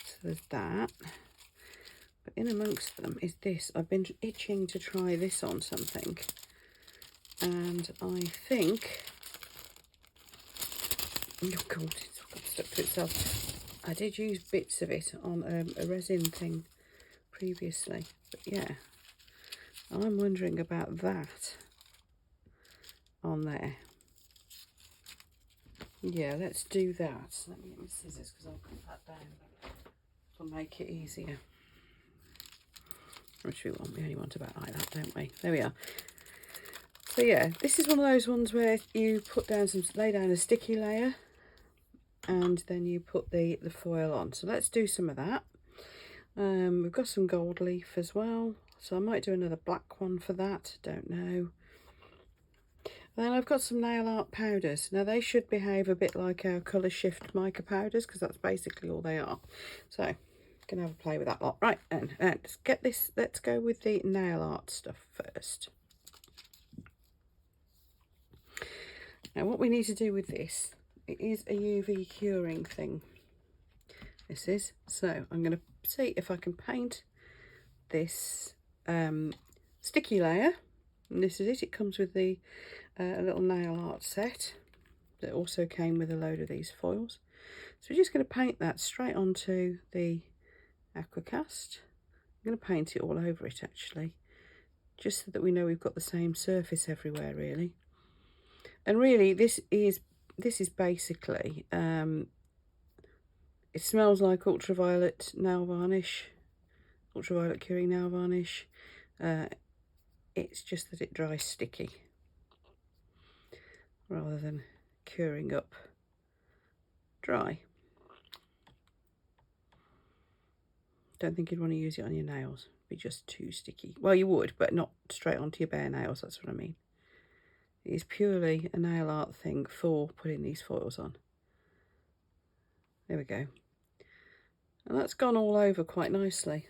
So there's that. But in amongst them is this. I've been itching to try this on something. And I think... Oh God, it's got stuck to itself. I did use bits of it on a resin thing previously. But yeah, I'm wondering about that on there. Yeah, let's do that. Let me get my scissors because I'll put that down. It'll make it easier. Which we want. We only want about like that, don't we? There we are. So yeah, this is one of those ones where you put down lay down a sticky layer and then you put the foil on. So let's do some of that. We've got some gold leaf as well. So I might do another black one for that. Don't know. And then I've got some nail art powders. Now they should behave a bit like our colour shift mica powders because that's basically all they are. So gonna have a play with that lot. Right, and let's get this. Let's go with the nail art stuff first. Now what we need to do with this, it is a UV curing thing. This is. So I'm going to see if I can paint this sticky layer. And this is it. It comes with the a little nail art set that also came with a load of these foils. So we're just going to paint that straight onto the Aquacast. I'm going to paint it all over it actually, just so that we know we've got the same surface everywhere really. And really this is basically it smells like ultraviolet nail varnish, ultraviolet curing nail varnish. It's just that it dries sticky rather than curing up dry. Don't think you'd want to use it on your nails. It'd be just too sticky. Well, you would, but not straight onto your bare nails. That's what I mean. It is purely a nail art thing for putting these foils on. There we go. And that's gone all over quite nicely.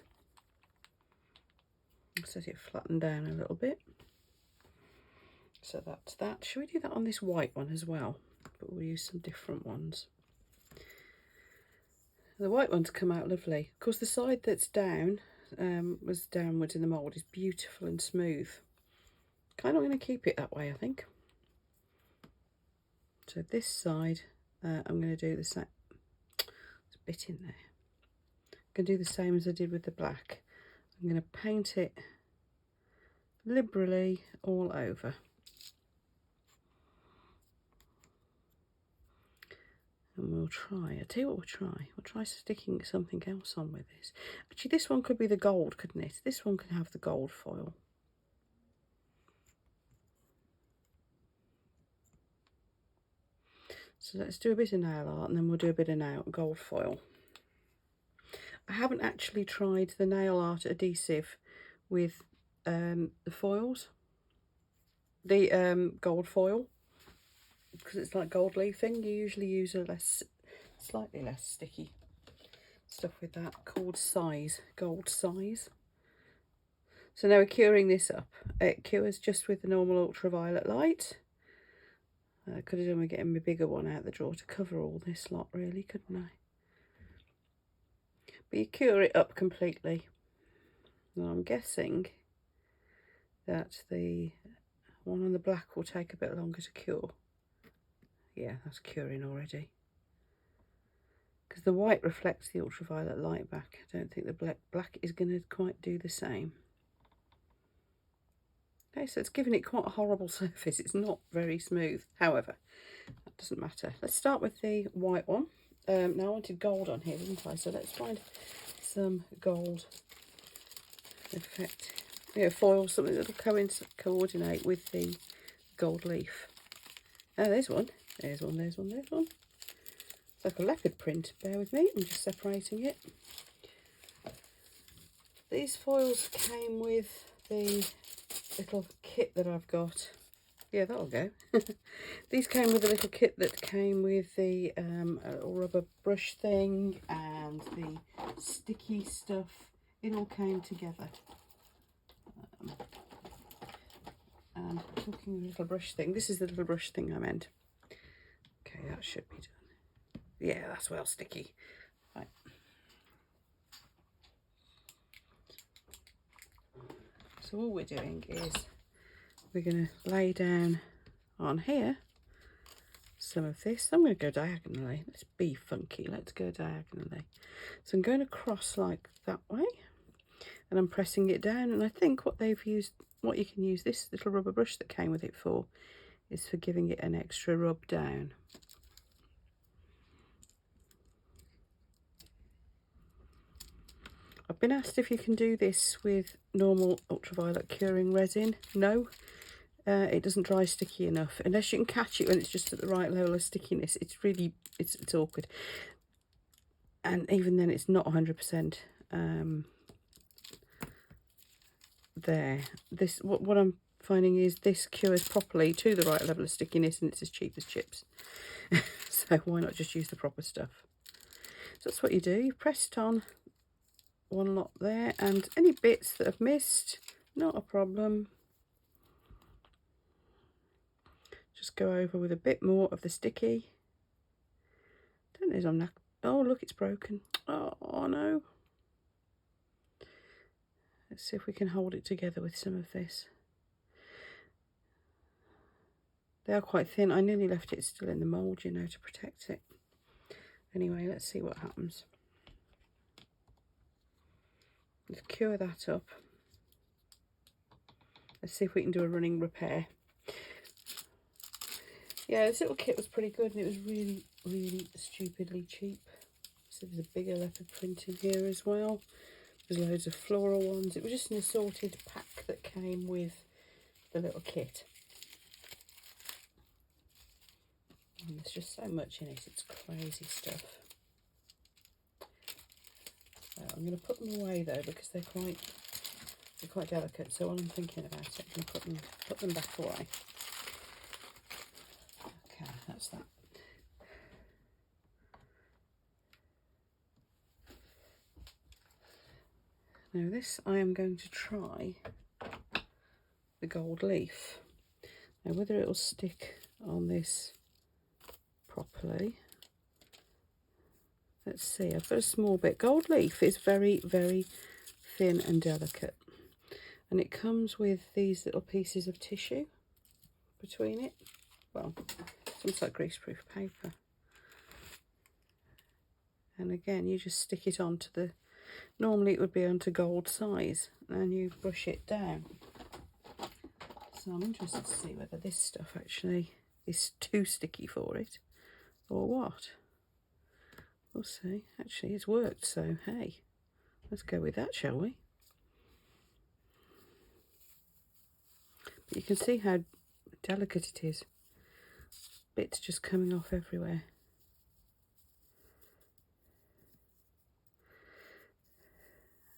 Let's let it flatten down a little bit. So that's that. Should we do that on this white one as well? But we'll use some different ones. The white ones come out lovely. Of course, the side that's down, was downwards in the mould, is beautiful and smooth. Kind of going to keep it that way, I think. So this side, I'm going to do the same. There's a bit in there. I'm going to do the same as I did with the black. I'm going to paint it liberally all over. And we'll try, I'll tell you what we'll try. We'll try sticking something else on with this. Actually, this one could be the gold, couldn't it? This one could have the gold foil. So let's do a bit of nail art and then we'll do a bit of gold foil. I haven't actually tried the nail art adhesive with the foils, the gold foil, because it's like gold leafing. You usually use a slightly less sticky stuff with that, called size, gold size. So now we're curing this up. It cures just with the normal ultraviolet light. I could have done with getting my bigger one out the drawer to cover all this lot really, couldn't I? But you cure it up completely. Now I'm guessing that the one on the black will take a bit longer to cure. Yeah, that's curing already. Because the white reflects the ultraviolet light back. I don't think the black is going to quite do the same. Okay, so it's giving it quite a horrible surface. It's not very smooth. However, that doesn't matter. Let's start with the white one. Now I wanted gold on here, didn't I? So let's find some gold effect. Foil, something that'll coordinate with the gold leaf. Oh, there's one. There's one, there's one, there's one. It's like a leopard print. Bear with me, I'm just separating it. These foils came with the little kit that I've got. Yeah, that'll go. These came with a little kit that came with the little rubber brush thing and the sticky stuff. It all came together. And talking of the little brush thing, this is the little brush thing I meant. Okay, that should be done. Yeah, that's well sticky. Right. So all we're doing is we're going to lay down on here some of this. I'm going to go diagonally. Let's be funky. Let's go diagonally. So I'm going across like that way, and I'm pressing it down. And I think what you can use this little rubber brush that came with it for is for giving it an extra rub down. I've been asked if you can do this with normal ultraviolet curing resin. No, it doesn't dry sticky enough. Unless you can catch it when it's just at the right level of stickiness, it's really, it's awkward. And even then it's not 100% there. What I'm finding is this cures properly to the right level of stickiness, and it's as cheap as chips. So why not just use the proper stuff? So that's what you do. You press it on one lot there, and any bits that I've missed, not a problem. Just go over with a bit more of the sticky. Don't know if I'm not. Oh, look, it's broken. Oh no. Let's see if we can hold it together with some of this. They are quite thin. I nearly left it still in the mould, you know, to protect it. Anyway, let's see what happens. Let's cure that up. Let's see if we can do a running repair. Yeah, this little kit was pretty good, and it was really, really stupidly cheap. So there's a bigger leopard print in here as well. There's loads of floral ones. It was just an assorted pack that came with the little kit. And there's just so much in it, it's crazy stuff. So I'm going to put them away though, because they're quite delicate. So while I'm thinking about it, I'm going to put them back away. Okay, that's that. Now this I am going to try the gold leaf. Now whether it will stick on this properly, let's see. I've got a small bit. Gold leaf is very, very thin and delicate, and it comes with these little pieces of tissue between it. Well, it's almost like greaseproof paper. And again, you just stick it onto the, normally it would be onto gold size, and you brush it down. So I'm interested to see whether this stuff actually is too sticky for it or what. We'll see. Actually, it's worked, so hey, let's go with that, shall we? But you can see how delicate it is. Bits just coming off everywhere.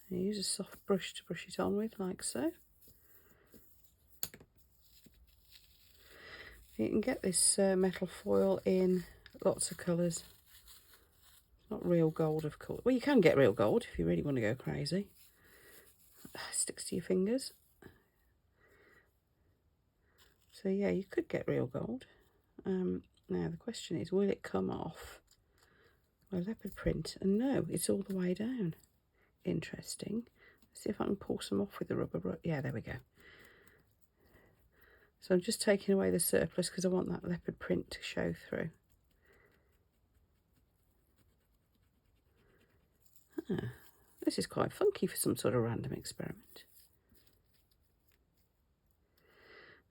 You use a soft brush to brush it on with, like so. You can get this metal foil in lots of colours. Not real gold, of course. Well, you can get real gold if you really want to go crazy. It sticks to your fingers. So yeah, you could get real gold. Now the question is, will it come off my leopard print? And no, it's all the way down. Interesting. Let's see if I can pull some off with the rubber brush. Yeah, there we go. So I'm just taking away the surplus because I want that leopard print to show through. This is quite funky for some sort of random experiment.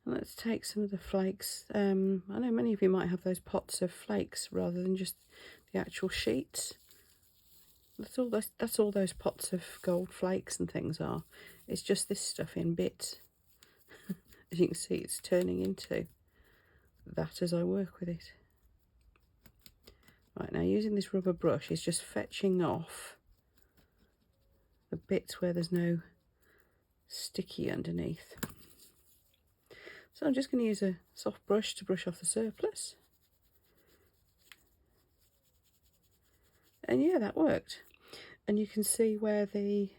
And let's take some of the flakes. I know many of you might have those pots of flakes rather than just the actual sheets. That's all those pots of gold flakes and things are. It's just this stuff in bits. As you can see, it's turning into that as I work with it. Right, now using this rubber brush is just fetching off the bits where there's no sticky underneath. So I'm just going to use a soft brush to brush off the surplus. And yeah, that worked. And you can see where the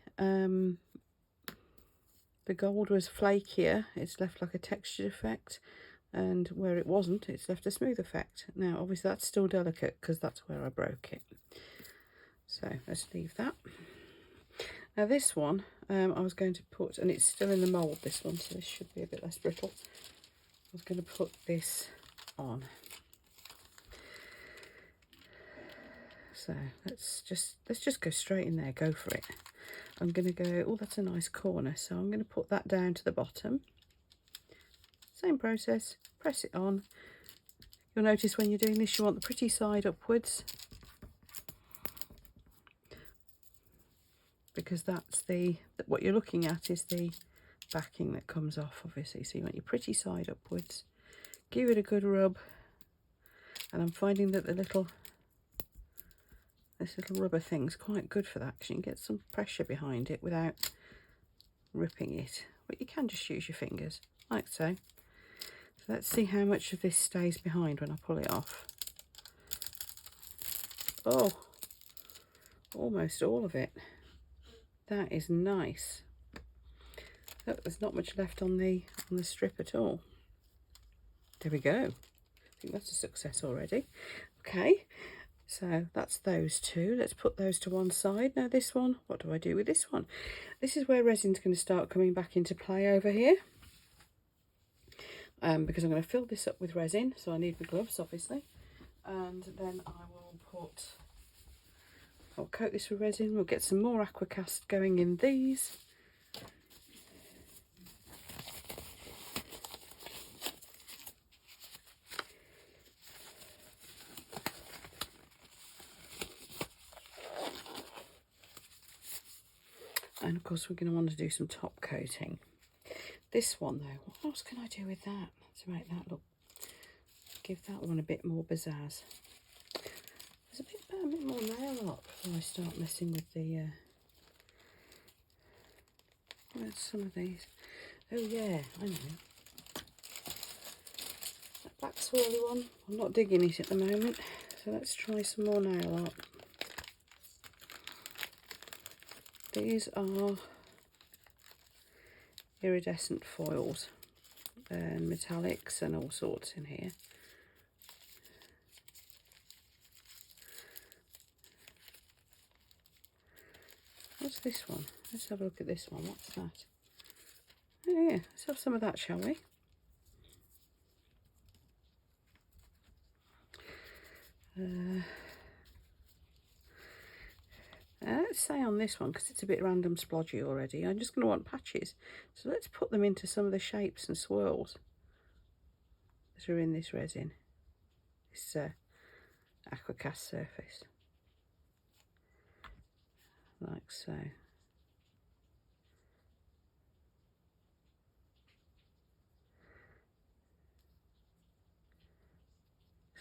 gold was flakier, it's left like a textured effect, and where it wasn't, it's left a smooth effect. Now obviously that's still delicate because that's where I broke it. So let's leave that. Now this one, I was going to put, and it's still in the mould, this one, so this should be a bit less brittle. I was going to put this on. So let's just go straight in there, go for it. I'm going to go, oh, that's a nice corner, so I'm going to put that down to the bottom. Same process, press it on. You'll notice when you're doing this, you want the pretty side upwards, because that's what you're looking at is the backing that comes off, obviously. So you want your pretty side upwards. Give it a good rub, and I'm finding that this little rubber thing's quite good for that, because you can get some pressure behind it without ripping it. But you can just use your fingers, like so. So let's see how much of this stays behind when I pull it off. Oh, almost all of it. That is nice. Look, there's not much left on the strip at all. There we go. I think that's a success already. Okay, so that's those two. Let's put those to one side. Now this one, what do I do with this one? This is where resin's going to start coming back into play over here. Because I'm going to fill this up with resin, so I need my gloves, obviously. And then I'll coat this with resin. We'll get some more Aquacast going in these. And of course we're going to want to do some top coating. This one though, what else can I do with that to make that look, give that one a bit more pizzazz? There's a bit more nail art before I start messing with the, where's some of these? Oh yeah, I know. That black swirly one, I'm not digging it at the moment, so let's try some more nail art. These are iridescent foils and metallics and all sorts in here. What's this one? Let's have a look at this one. What's that? Oh yeah, let's have some of that, shall we? Let's say on this one, because it's a bit random splodgy already, I'm just going to want patches. So let's put them into some of the shapes and swirls that are in this resin, this Aquacast surface, like so.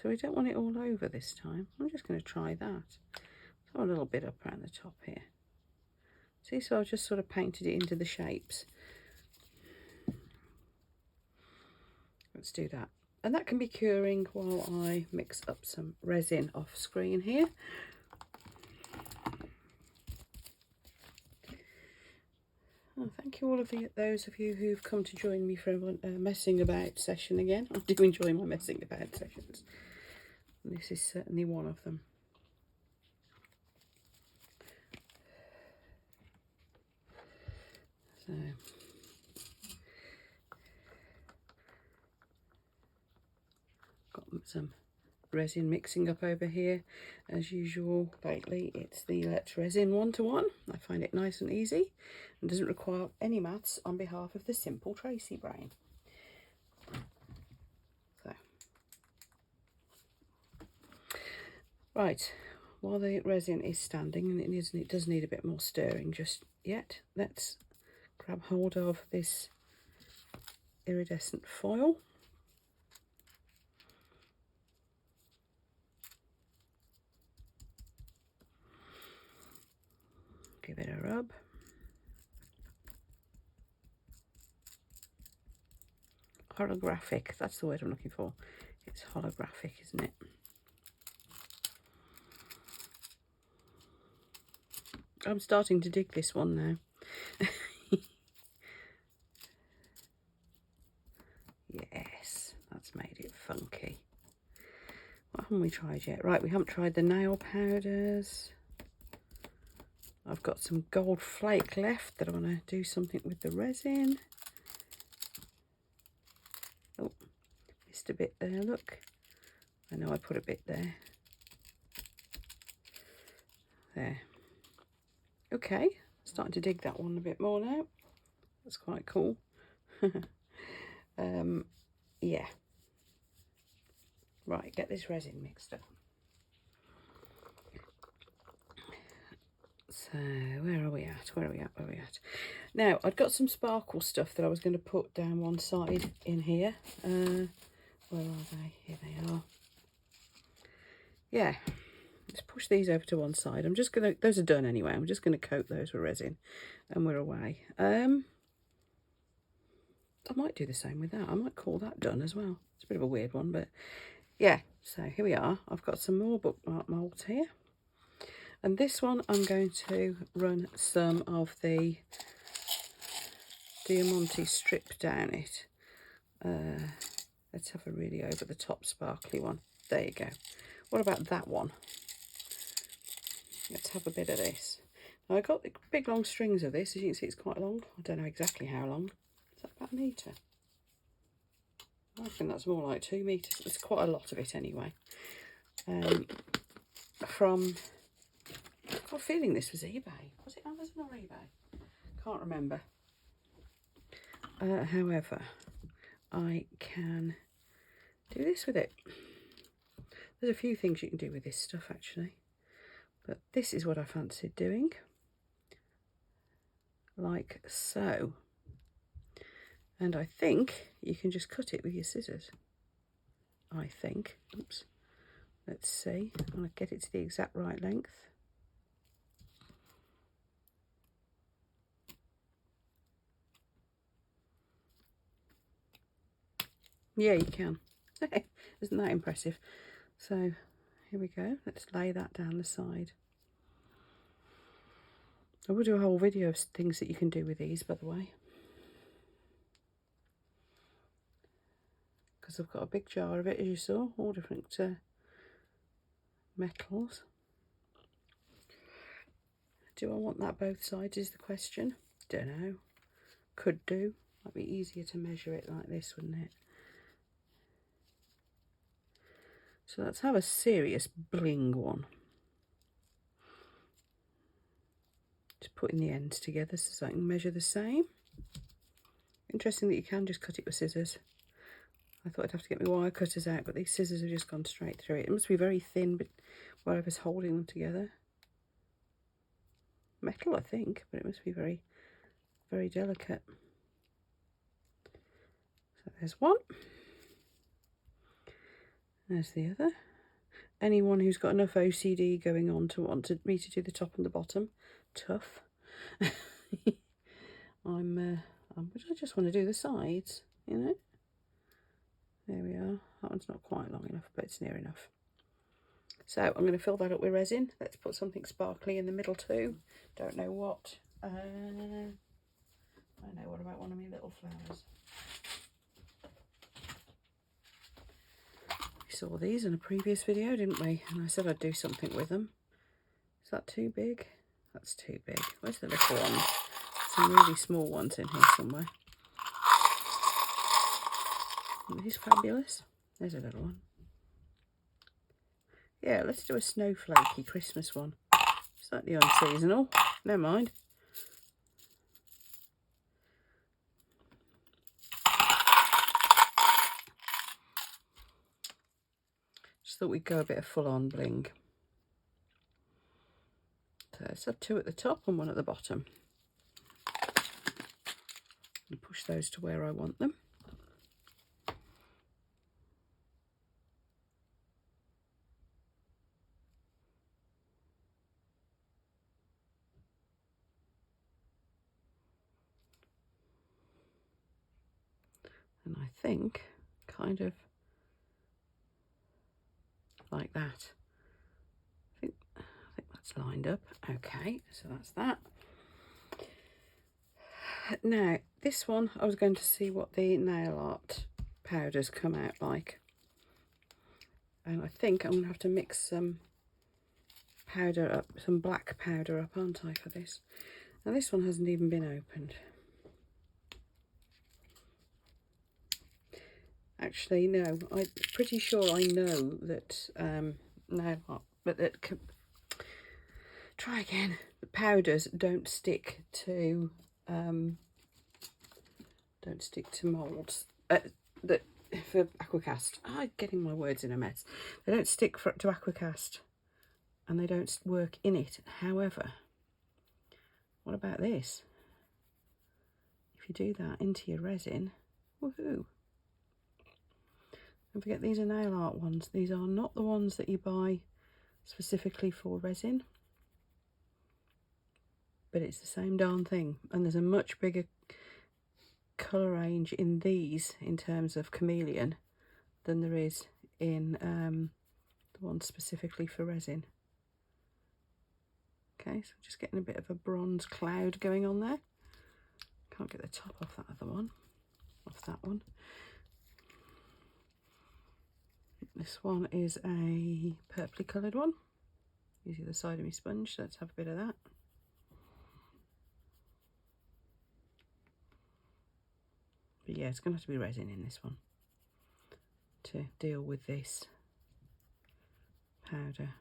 So we don't want it all over this time. I'm just going to try that. Throw a little bit up around the top here. See, so I've just sort of painted it into the shapes. Let's do that. And that can be curing while I mix up some resin off screen here. Oh, thank you all of those of you who've come to join me for a messing about session again. I do enjoy my messing about sessions. And this is certainly one of them. So got some resin mixing up over here as usual. Lately it's the Let's Resin 1-to-1. I find it nice and easy and doesn't require any maths on behalf of the simple Tracy brain. So right, while the resin is standing, and it does need a bit more stirring just yet, let's grab hold of this iridescent foil. Give it a rub. Holographic, that's the word I'm looking for. It's holographic, isn't it? I'm starting to dig this one now. Yes, that's made it funky. What haven't we tried yet? Right, we haven't tried the nail powders. I've got some gold flake left that I want to do something with the resin. Oh, missed a bit there, look. I know I put a bit there. There. Okay, starting to dig that one a bit more now. That's quite cool. Yeah. Right, get this resin mixed up. So, where are we at? Where are we at? Where are we at? Now, I've got some sparkle stuff that I was going to put down one side in here. Where are they? Here they are. Yeah, let's push these over to one side. I'm just going to, those are done anyway. I'm just going to coat those with resin and we're away. I might do the same with that. I might call that done as well. It's a bit of a weird one, but yeah. So here we are. I've got some more bookmark molds here. And this one, I'm going to run some of the Diamante strip down it. Let's have a really over the top sparkly one. There you go. What about that one? Let's have a bit of this. Now I got the big long strings of this. As you can see, it's quite long. I don't know exactly how long. Is that about a metre? I think that's more like 2 metres. There's quite a lot of it anyway. From... I've got a feeling this was eBay. Was it Amazon or eBay? Can't remember. However, I can do this with it. There's a few things you can do with this stuff actually. But this is what I fancied doing. Like so. And I think you can just cut it with your scissors. I think. Oops. Let's see. I want to get it to the exact right length. Yeah, you can. Isn't that impressive? So here we go. Let's lay that down the side. I will do a whole video of things that you can do with these, by the way. Because I've got a big jar of it, as you saw, all different metals. Do I want that both sides is the question. Don't know. Could do. Might be easier to measure it like this, wouldn't it? So let's have a serious bling one. Just putting the ends together so I can measure the same. Interesting that you can just cut it with scissors. I thought I'd have to get my wire cutters out, but these scissors have just gone straight through it. It must be very thin, but whatever's holding them together. Metal, I think, but it must be very, very delicate. So there's one. There's the other. Anyone who's got enough OCD going on to want me to do the top and the bottom, tough. I just want to do the sides, you know. There we are. That one's not quite long enough, but it's near enough. So I'm going to fill that up with resin. Let's put something sparkly in the middle too. Don't know what. I know. What about one of my little flowers? We saw these in a previous video, didn't we? And I said I'd do something with them. Is that too big? That's too big. Where's the little ones? Some really small ones in here somewhere. Isn't this fabulous? There's a little one. Yeah, let's do a snowflakey Christmas one. Slightly unseasonal. Never mind. Just thought we'd go a bit of full-on bling. So let's have 2 at the top and 1 at the bottom. And push those to where I want them. And I think kind of like that. I think that's lined up. Okay, so that's that. Now this one, I was going to see what the nail art powders come out like, and I think I'm going to have to mix some powder up, some black powder up, aren't I, for this? Now this one hasn't even been opened. Actually, no, I'm pretty sure I know that, no, but that, try again. The powders don't stick to moulds. For Aquacast. I'm getting my words in a mess. They don't stick to Aquacast and they don't work in it. However, what about this? If you do that into your resin, woohoo. Don't forget these are nail art ones. These are not the ones that you buy specifically for resin. But it's the same darn thing. And there's a much bigger colour range in these in terms of chameleon than there is in the ones specifically for resin. Okay, so just getting a bit of a bronze cloud going on there. Can't get the top off that other one, off that one. This one is a purpley coloured one. Using the side of my sponge, so let's have a bit of that. But yeah, it's going to have to be resin in this one to deal with this powder.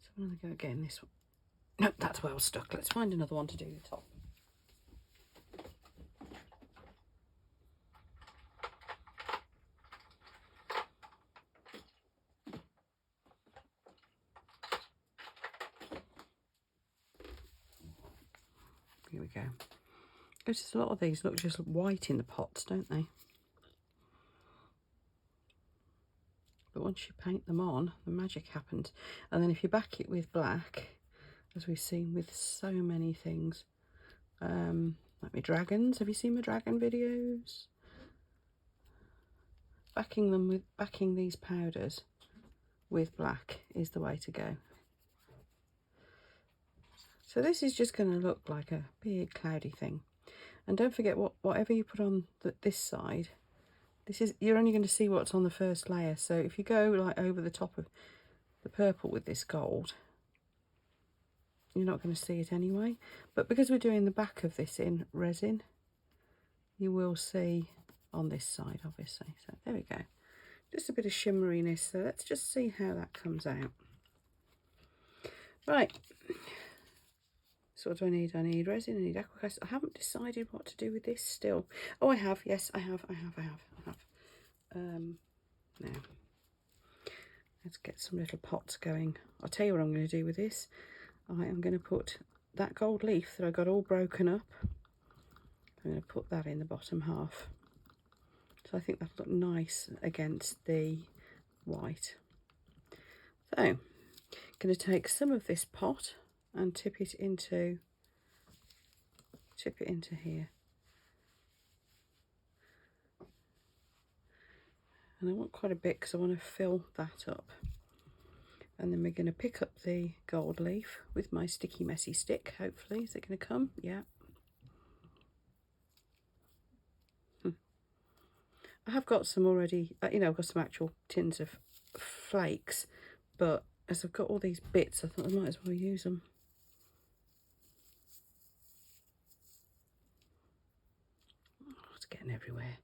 So I'm going to go getting this one. Nope, that's well stuck. Let's find another one to do the top. Here we go. Notice a lot of these look just white in the pots, don't they? But once you paint them on, the magic happens. And then if you back it with black, as we've seen with so many things, like my dragons. Have you seen my dragon videos? Backing these powders with black is the way to go. So this is just going to look like a big cloudy thing. And don't forget, whatever you put on this side, you're only going to see what's on the first layer. So if you go like over the top of the purple with this gold, you're not going to see it anyway. But because we're doing the back of this in resin, you will see on this side, obviously. So there we go. Just a bit of shimmeriness. So let's just see how that comes out. Right. So what do I need? I need resin, I need Aquacast. I haven't decided what to do with this still. Oh, I have. Yes, I have. Now, let's get some little pots going. I'll tell you what I'm going to do with this. I am going to put that gold leaf that I got all broken up. I'm going to put that in the bottom half. So I think that'll look nice against the white. So, I'm going to take some of this pot and tip it into here. And I want quite a bit because I want to fill that up. And then we're going to pick up the gold leaf with my sticky messy stick, hopefully. Is it going to come? Yeah. I have got some already, I've got some actual tins of flakes, but as I've got all these bits, I thought I might as well use them. It's getting everywhere.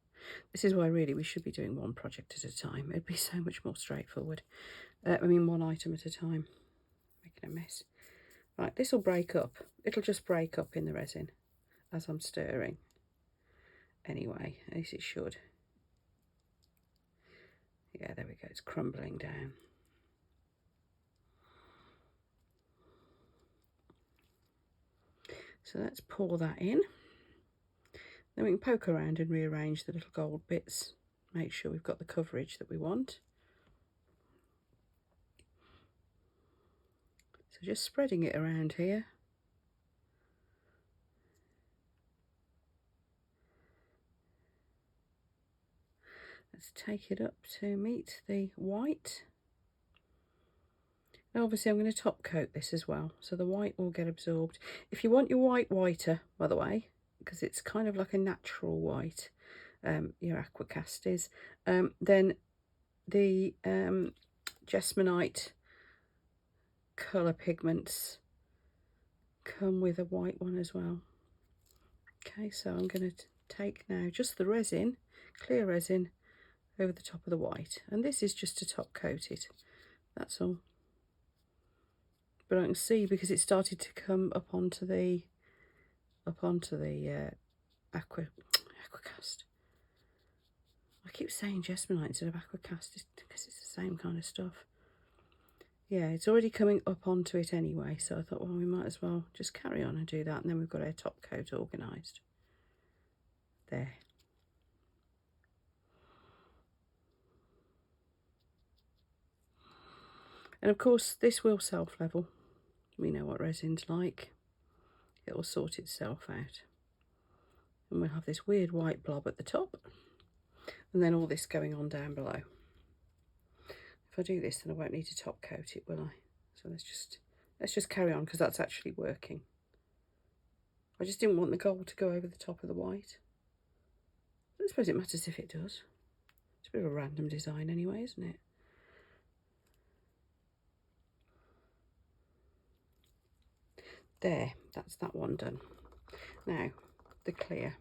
This is why really we should be doing one project at a time. It'd be so much more straightforward. One item at a time. Making a mess. Right, this will break up. It'll just break up in the resin as I'm stirring. Anyway, at least it should. Yeah, there we go. It's crumbling down. So let's pour that in. Then we can poke around and rearrange the little gold bits. Make sure we've got the coverage that we want. So just spreading it around here. Let's take it up to meet the white. Now obviously I'm going to top coat this as well, so the white will get absorbed. If you want your white whiter, by the way, because it's kind of like a natural white, your Aquacast is. Then the Jesmonite colour pigments come with a white one as well. Okay, so I'm going to take now just the resin, clear resin, over the top of the white, and this is just to top coat it, that's all. But I can see, because it started to come up onto the Aquacast. I keep saying Jesmonite instead of Aquacast because it's the same kind of stuff. Yeah, it's already coming up onto it anyway, so I thought, well, we might as well just carry on and do that, and then we've got our top coat organised. There. And of course, this will self-level. We know what resin's like. It will sort itself out. And we'll have this weird white blob at the top, and then all this going on down below. If I do this, then I won't need to top coat it, will I? So let's just carry on, because that's actually working. I just didn't want the gold to go over the top of the white. I don't suppose it matters if it does. It's a bit of a random design anyway, isn't it? There, that's that one done. Now, the clear.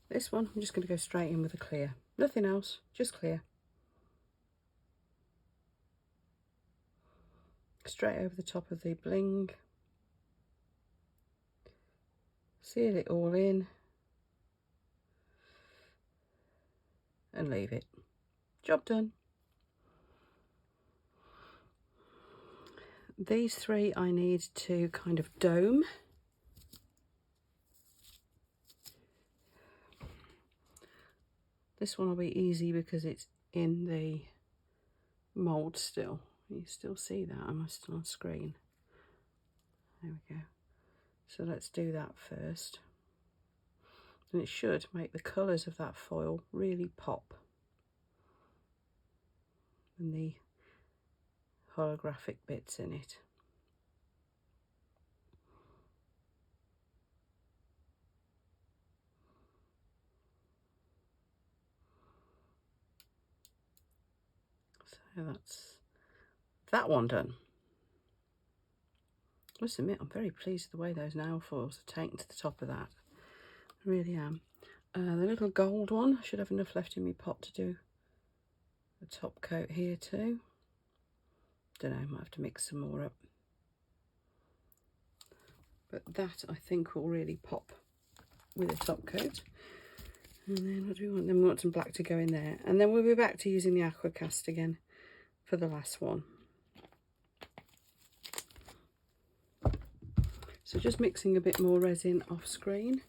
This one, I'm just going to go straight in with the clear. Nothing else, just clear. Straight over the top of the bling. Seal it all in. And leave it. Job done. These three I need to kind of dome. This one will be easy because it's in the mould still. You still see that? Am I still on screen? There we go. So let's do that first. And it should make the colours of that foil really pop. And the holographic bits in it. So that's that one done. I must admit, I'm very pleased with the way those nail foils are taken to the top of that. I really am. The little gold one, I should have enough left in my pot to do the top coat here too. Don't know, might have to mix some more up. But that, I think, will really pop with a top coat. And then what do we want? Then we want some black to go in there. And then we'll be back to using the Aquacast again for the last one. So just mixing a bit more resin off screen.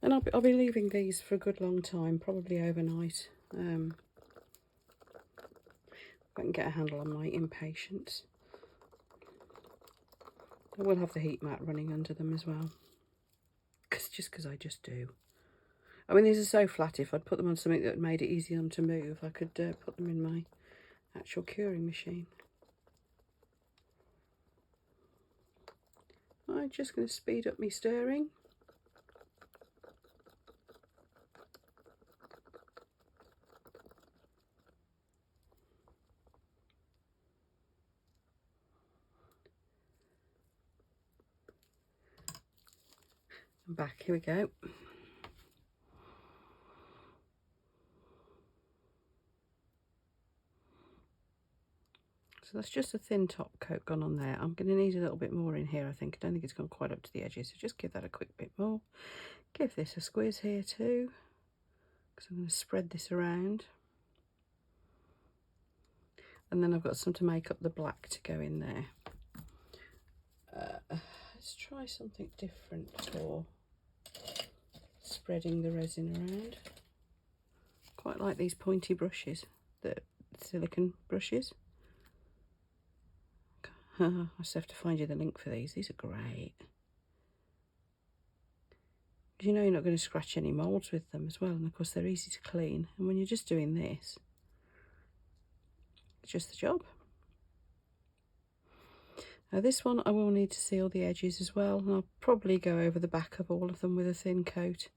And I'll be leaving these for a good long time, probably overnight. If I can get a handle on my impatience. I will have the heat mat running under them as well. Just because I just do. I mean, these are so flat, if I'd put them on something that made it easy on to move, I could put them in my actual curing machine. I'm just going to speed up my stirring. And back, here we go. So that's just a thin top coat gone on there. I'm going to need a little bit more in here, I think. I don't think it's gone quite up to the edges, so just give that a quick bit more. Give this a squeeze here too, because I'm going to spread this around. And then I've got some to make up the black to go in there. Let's try something different for spreading the resin around. Quite like these pointy brushes, the silicone brushes. I just have to find you the link for these. These are great. Because you know you're not going to scratch any moulds with them as well. And of course they're easy to clean. And when you're just doing this, just the job. Now this one I will need to seal the edges as well, and I'll probably go over the back of all of them with a thin coat,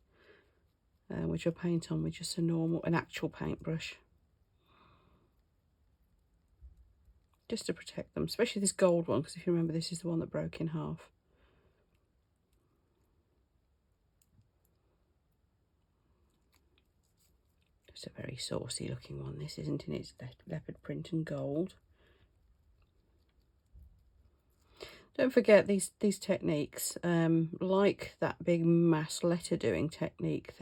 which I'll paint on with just an actual paintbrush. Just to protect them, especially this gold one, because if you remember, this is the one that broke in half. It's a very saucy looking one, this, isn't it? It's leopard print and gold. Don't forget these techniques, like that big mass letter doing technique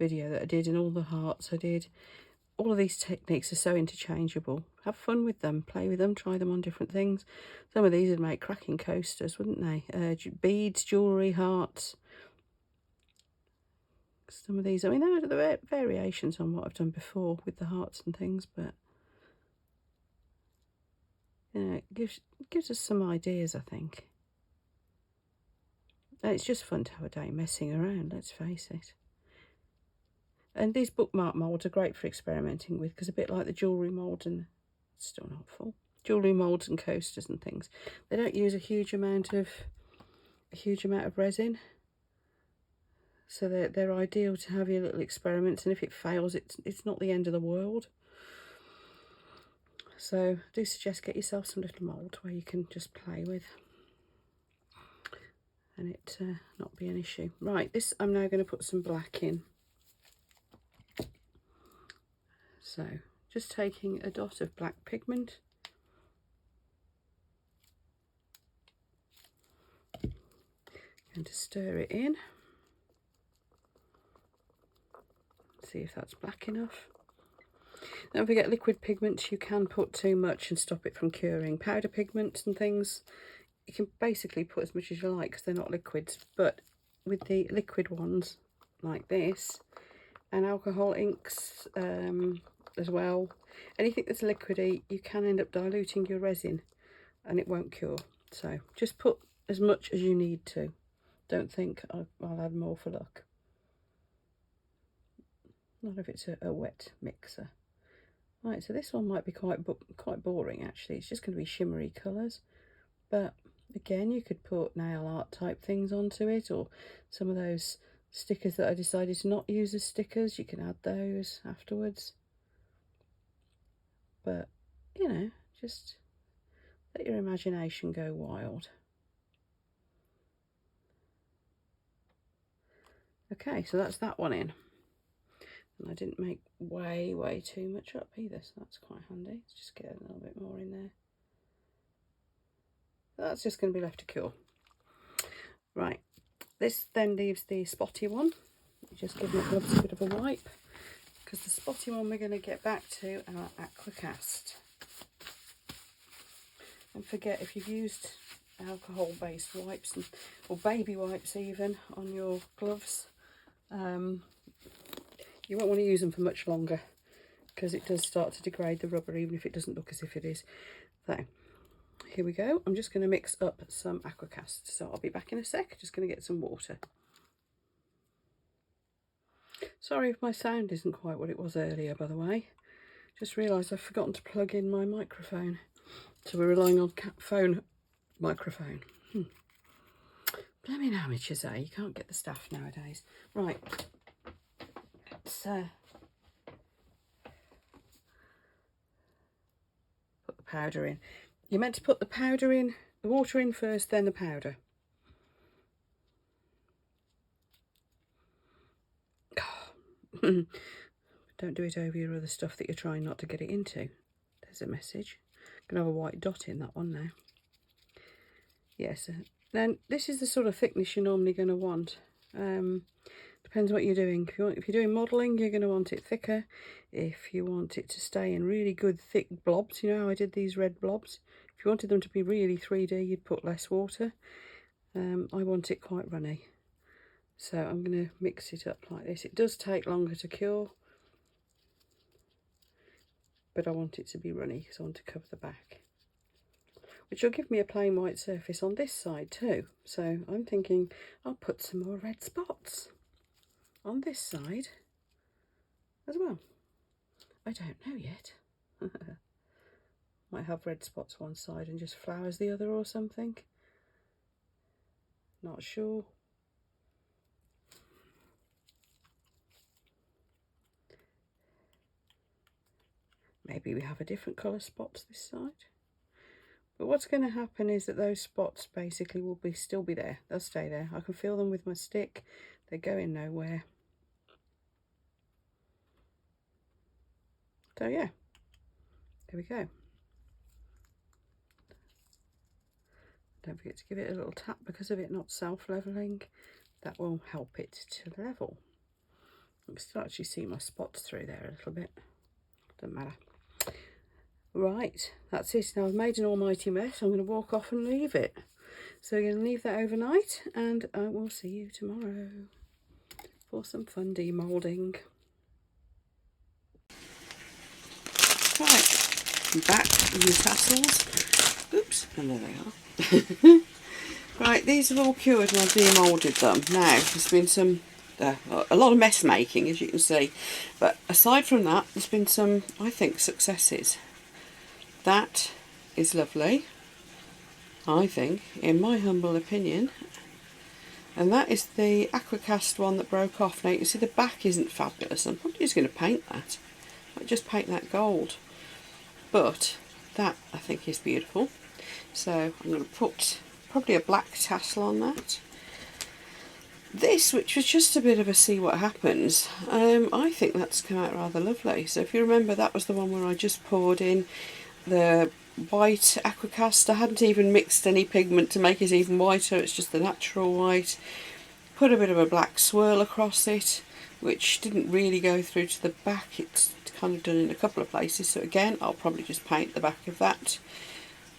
video that I did, and all the hearts I did. All of these techniques are so interchangeable. Have fun with them, play with them, try them on different things. Some of these would make cracking coasters, wouldn't they? Beads, jewellery, hearts. Some of these, I mean, they're the variations on what I've done before with the hearts and things, but you know, it gives us some ideas, I think. And it's just fun to have a day messing around, let's face it. And these bookmark moulds are great for experimenting with, because a bit like the jewellery mould, and it's still not full, jewellery moulds and coasters and things, they don't use a huge amount of resin, so they're ideal to have your little experiments, and if it fails, it's not the end of the world. So I do suggest get yourself some little mould where you can just play with, and it not be an issue. Right, this I'm now going to put some black in. So just taking a dot of black pigment, going to stir it in, see if that's black enough. Don't forget, liquid pigments, you can put too much and stop it from curing. Powder pigments and things, you can basically put as much as you like because they're not liquids. But with the liquid ones like this, and alcohol inks as well, anything that's liquidy, you can end up diluting your resin and it won't cure. So just put as much as you need to. Don't think I'll add more for luck. Not if it's a wet mixer. Right, so this one might be quite boring actually. It's just going to be shimmery colours, but again, you could put nail art type things onto it, or some of those stickers that I decided to not use as stickers, you can add those afterwards. But you know, just let your imagination go wild. Okay, so that's that one in. And I didn't make way too much up either, so that's quite handy. Let's just get a little bit more in there. That's just going to be left to cure. Right, this then leaves the spotty one. Just give my gloves a bit of a wipe, because the spotty one we're going to get back to our Aquacast. Don't forget, if you've used alcohol-based wipes, or baby wipes even, on your gloves, you won't want to use them for much longer, because it does start to degrade the rubber, even if it doesn't look as if it is. So here we go. I'm just going to mix up some Aquacast, so I'll be back in a sec. Just going to get some water. Sorry if my sound isn't quite what it was earlier, by the way. Just realised I've forgotten to plug in my microphone, so we're relying on phone microphone. Blimey amateurs, eh? You can't get the staff nowadays. Right, let's put the powder in. You're meant to put the powder in, the water in first, then the powder. Don't do it over your other stuff that you're trying not to get it into. There's a message. Gonna have a white dot in that one now. Yes, then this is the sort of thickness you're normally going to want. Depends what you're doing. If you're doing modelling, you're going to want it thicker. If you want it to stay in really good thick blobs, you know how I did these red blobs. If you wanted them to be really 3D, you'd put less water. I want it quite runny, so I'm going to mix it up like this. It does take longer to cure, but I want it to be runny because I want to cover the back, which will give me a plain white surface on this side too. So I'm thinking I'll put some more red spots on this side as well. I don't know yet. Might have red spots one side and just flowers the other or something. Not sure. Maybe we have a different colour spots this side. But what's going to happen is that those spots basically will still be there. They'll stay there. I can feel them with my stick. They're going nowhere. So yeah, there we go. Don't forget to give it a little tap because of it not self-leveling. That will help it to level. I can still actually see my spots through there a little bit. Doesn't matter. Right, that's it. Now I've made an almighty mess. I'm going to walk off and leave it. So we're going to leave that overnight, and I will see you tomorrow for some fun demoulding. Right, I'm back with the tassels. Oops, and there they are. Right, these have all cured and I've demoulded them. Now, there's been some, a lot of mess making, as you can see. But aside from that, there's been some, I think, successes. That is lovely, I think, in my humble opinion. And that is the Aquacast one that broke off. Now you can see the back isn't fabulous. I'm probably just going to paint that. I might just paint that gold. But that, I think, is beautiful. So I'm going to put probably a black tassel on that. This, which was just a bit of a see what happens, I think that's come out rather lovely. So if you remember, that was the one where I just poured in the white Aquacast. I hadn't even mixed any pigment to make it even whiter, it's just the natural white. Put a bit of a black swirl across it, which didn't really go through to the back. It's kind of done in a couple of places, so again I'll probably just paint the back of that.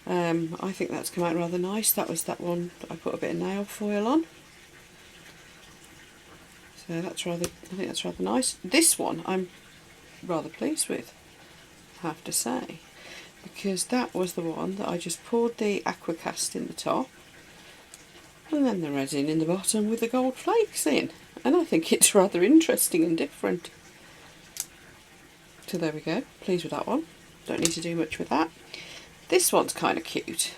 I think that's come out rather nice. That was that one that I put a bit of nail foil on. So that's rather, I think that's rather nice. This one I'm rather pleased with, I have to say, because that was the one that I just poured the Aquacast in the top and then the resin in the bottom with the gold flakes in, and I think it's rather interesting and different. So there we go, pleased with that one. Don't need to do much with that. This one's kind of cute.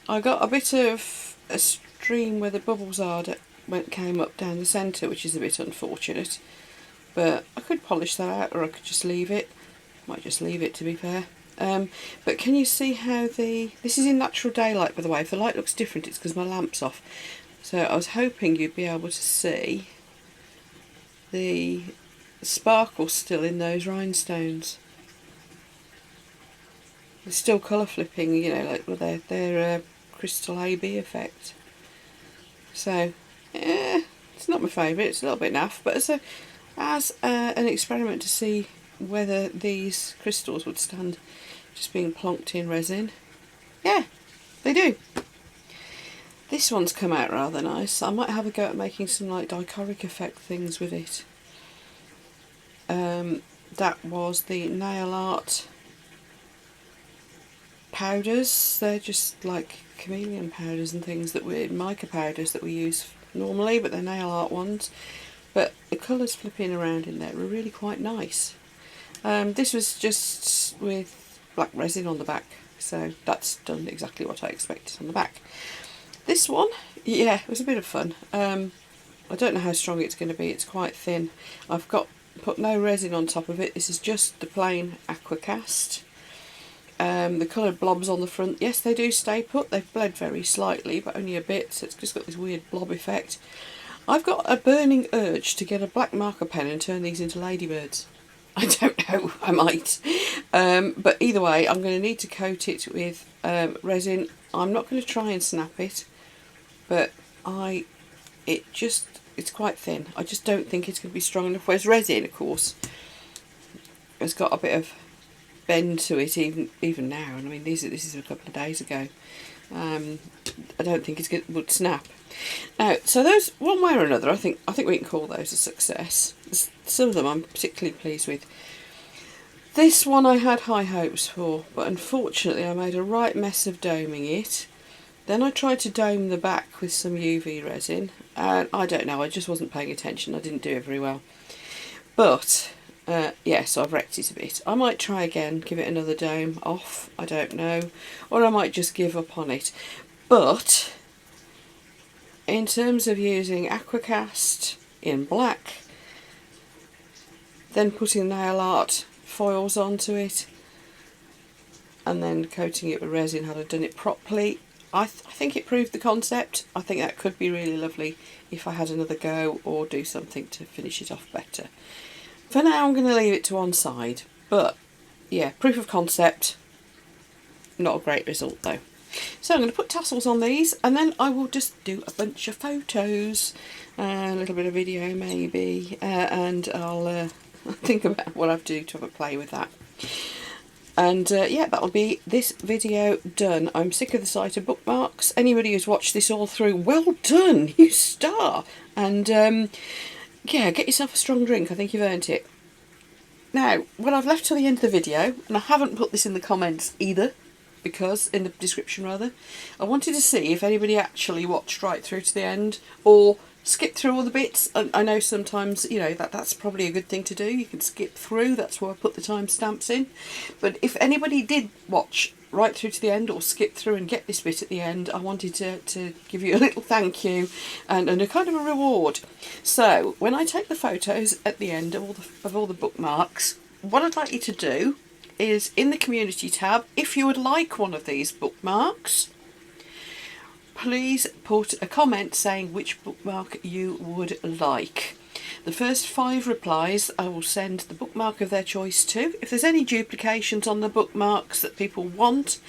I got a bit of a stream where the bubbles are that came up down the centre, which is a bit unfortunate, but I could polish that out or I could just leave it. Might just leave it, to be fair. But can you see how this is in natural daylight, by the way. If the light looks different, it's because my lamp's off. So I was hoping you'd be able to see the sparkle still in those rhinestones. They're still colour flipping, you know, like with their crystal AB effect. So, yeah, it's not my favourite. It's a little bit naff, but as an experiment to see whether these crystals would stand just being plonked in resin, yeah, they do. This one's come out rather nice. I might have a go at making some like dichoric effect things with it. That was the nail art powders. They're just like chameleon powders and things that we're mica powders that we use normally, but they're nail art ones. But the colours flipping around in there are really quite nice. This was just with black resin on the back, so that's done exactly what I expected on the back. This one, yeah, it was a bit of fun. I don't know how strong it's going to be. It's quite thin. I've put no resin on top of it. This is just the plain Aquacast. The coloured blobs on the front, yes, they do stay put. They've bled very slightly, but only a bit, so it's just got this weird blob effect. I've got a burning urge to get a black marker pen and turn these into ladybirds. I don't know, I might. But either way, I'm going to need to coat it with resin. I'm not going to try and snap it, but it's quite thin. I just don't think it's going to be strong enough. Whereas resin, of course, has got a bit of bend to it even now. And I mean, this is a couple of days ago. I don't think it would snap. Now, so those, one way or another, I think we can call those a success. Some of them I'm particularly pleased with. This one I had high hopes for, but unfortunately I made a right mess of doming it. Then I tried to dome the back with some UV resin, and I don't know, I just wasn't paying attention. I didn't do it very well. But Yeah, so I've wrecked it a bit. I might try again, give it another dome off, I don't know. Or I might just give up on it. But in terms of using Aquacast in black, then putting nail art foils onto it, and then coating it with resin, had I done it properly, I think it proved the concept. I think that could be really lovely if I had another go or do something to finish it off better. For now I'm going to leave it to one side, but yeah, proof of concept, not a great result though. So I'm going to put tassels on these, and then I will just do a bunch of photos, a little bit of video maybe, and I'll think about what I have to do to have a play with that. And yeah, that'll be this video done. I'm sick of the sight of bookmarks. Anybody who's watched this all through, well done, you star. And yeah, get yourself a strong drink. I think you've earned it. Now, what I've left till the end of the video, and I haven't put this in the comments either, because in the description rather, I wanted to see if anybody actually watched right through to the end or skip through all the bits. I know sometimes, you know, that's probably a good thing to do. You can skip through, that's why I put the timestamps in. But if anybody did watch right through to the end or skip through and get this bit at the end, I wanted to give you a little thank you and a kind of a reward. So when I take the photos at the end of all the bookmarks, what I'd like you to do is, in the community tab, if you would like one of these bookmarks, please put a comment saying which bookmark you would like. The first 5 replies I will send the bookmark of their choice to. If there's any duplications on the bookmarks that people want,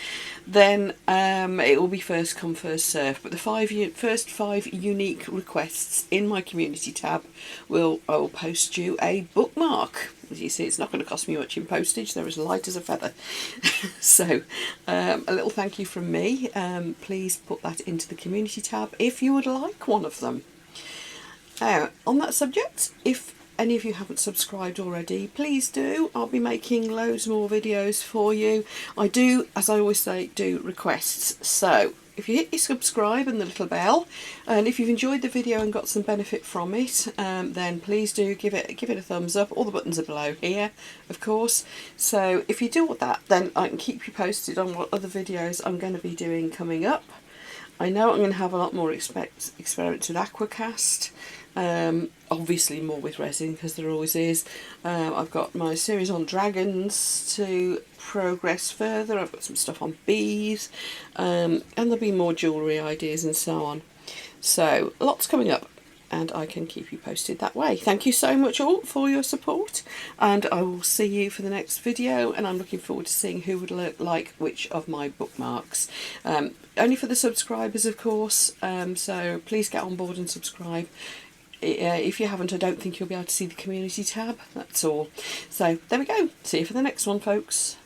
then it will be first come first serve. But the first 5 unique requests in my community tab I will post you a bookmark. As you see, it's not going to cost me much in postage. They're as light as a feather. So a little thank you from me. Please put that into the community tab if you would like one of them. On that subject, if any of you haven't subscribed already, please do. I'll be making loads more videos for you. I do, as I always say, do requests. So if you hit your subscribe and the little bell, and if you've enjoyed the video and got some benefit from it, then please do give it a thumbs up. All the buttons are below here, of course. So if you do all that, then I can keep you posted on what other videos I'm going to be doing coming up. I know I'm going to have a lot more experiments with Aquacast. Obviously more with resin, because there always is. I've got my series on dragons to progress further. I've got some stuff on bees, and there'll be more jewellery ideas and so on. So lots coming up, and I can keep you posted that way. Thank you so much all for your support, and I will see you for the next video, and I'm looking forward to seeing who would like which of my bookmarks. Only for the subscribers, of course, so please get on board and subscribe. If you haven't, I don't think you'll be able to see the community tab, that's all. So there we go, see you for the next one, folks.